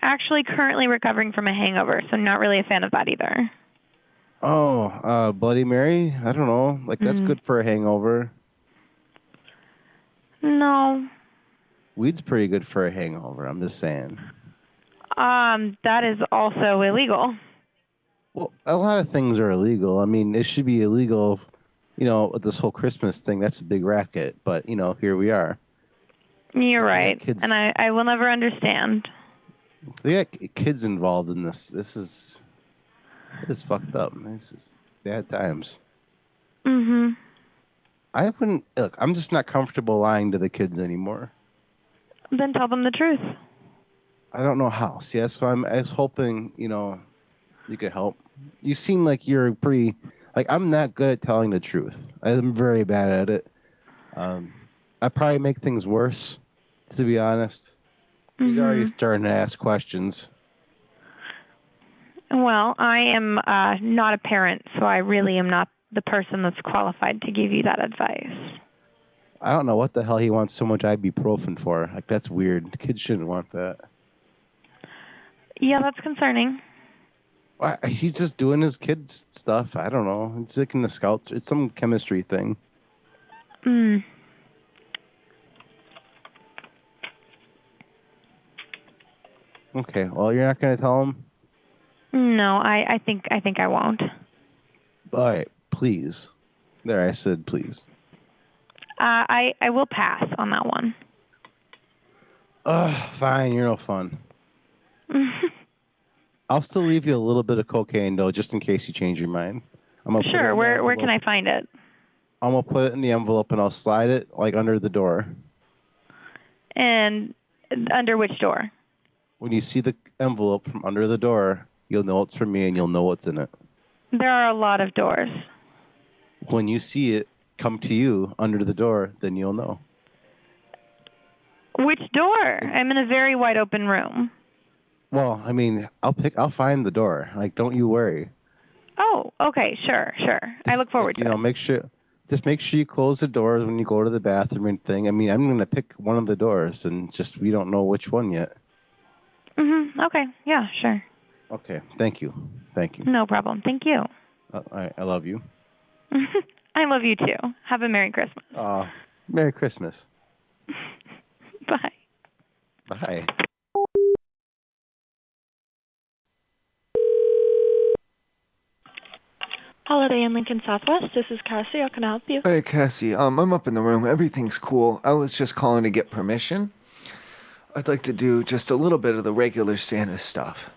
Actually, currently recovering from a hangover, so not really a fan of that either. Oh, Bloody Mary? I don't know. Like, that's good for a hangover. No. Weed's pretty good for a hangover, I'm just saying. That is also illegal. Well, a lot of things are illegal. I mean, it should be illegal, with this whole Christmas thing. That's a big racket. But, here we are. You're right. And I will never understand. We got kids involved in this. This is fucked up. This is bad times. Mhm. I wouldn't look. I'm just not comfortable lying to the kids anymore. Then tell them the truth. I don't know how. See, that's why I was hoping, you could help. You seem like you're pretty. Like, I'm not good at telling the truth. I'm very bad at it. I probably make things worse, to be honest. He's already starting to ask questions. Well, I am not a parent, so I really am not the person that's qualified to give you that advice. I don't know what the hell he wants so much ibuprofen for. Like, that's weird. The kids shouldn't want that. Yeah, that's concerning. He's just doing his kids stuff. I don't know. It's like in the scouts. It's some chemistry thing. Okay. Well, you're not going to tell him? No, I think I won't. All right. Please. There, I said please. I will pass on that one. Fine. You're no fun. I'll still leave you a little bit of cocaine, though, just in case you change your mind. Sure. Where can I find it? I'm going to put it in the envelope, and I'll slide it, like, under the door. And under which door? When you see the envelope from under the door, you'll know it's from me, and you'll know what's in it. There are a lot of doors. When you see it come to you under the door, then you'll know. Which door? I'm in a very wide open room. Well, I mean, I'll find the door. Like, don't you worry. Oh, okay, sure. I look forward to it. Just make sure you close the doors when you go to the bathroom and thing. I mean, I'm going to pick one of the doors, and just we don't know which one yet. Okay, yeah, sure. Okay, thank you. No problem. Thank you. All right, I love you. I love you too. Have a Merry Christmas. Merry Christmas. Bye. Bye. Holiday Inn Lincoln Southwest. This is Cassie. How can I help you? Hey, Cassie. I'm up in the room. Everything's cool. I was just calling to get permission. I'd like to do just a little bit of the regular Santa stuff.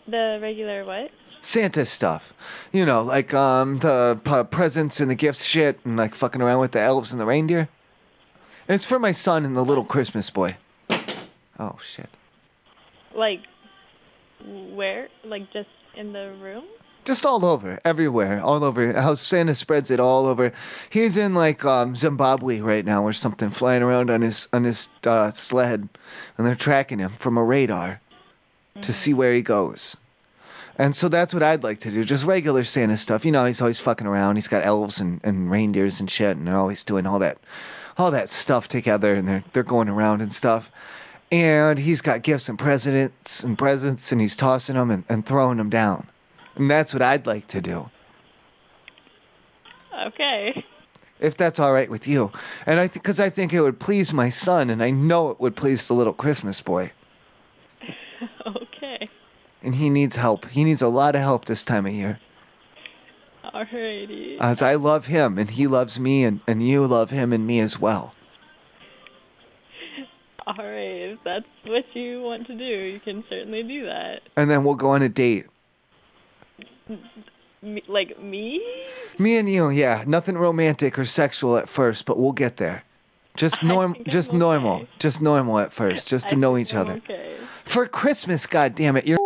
The regular what? Santa stuff. Like the presents and the gifts shit and like fucking around with the elves and the reindeer. It's for my son and the little Christmas boy. Oh, shit. Like, where? Like, just in the room? Just all over, everywhere, all over. How Santa spreads it all over. He's in like Zimbabwe right now or something, flying around on his sled, and they're tracking him from a radar to see where he goes. And so that's what I'd like to do, just regular Santa stuff. He's always fucking around. He's got elves and reindeers and shit, and they're always doing all that stuff together, and they're going around and stuff. And he's got gifts and presents, and he's tossing them and throwing them down. And that's what I'd like to do. Okay. If that's all right with you. And because I think it would please my son, and I know it would please the little Christmas boy. Okay. And he needs help. He needs a lot of help this time of year. Alrighty. As I love him, and he loves me, and you love him and me as well. Alright, if that's what you want to do, you can certainly do that. And then we'll go on a date. Like me? Me and you, yeah. Nothing romantic or sexual at first, but we'll get there. Just normal at first, just to know each other. Okay. For Christmas, goddammit, you're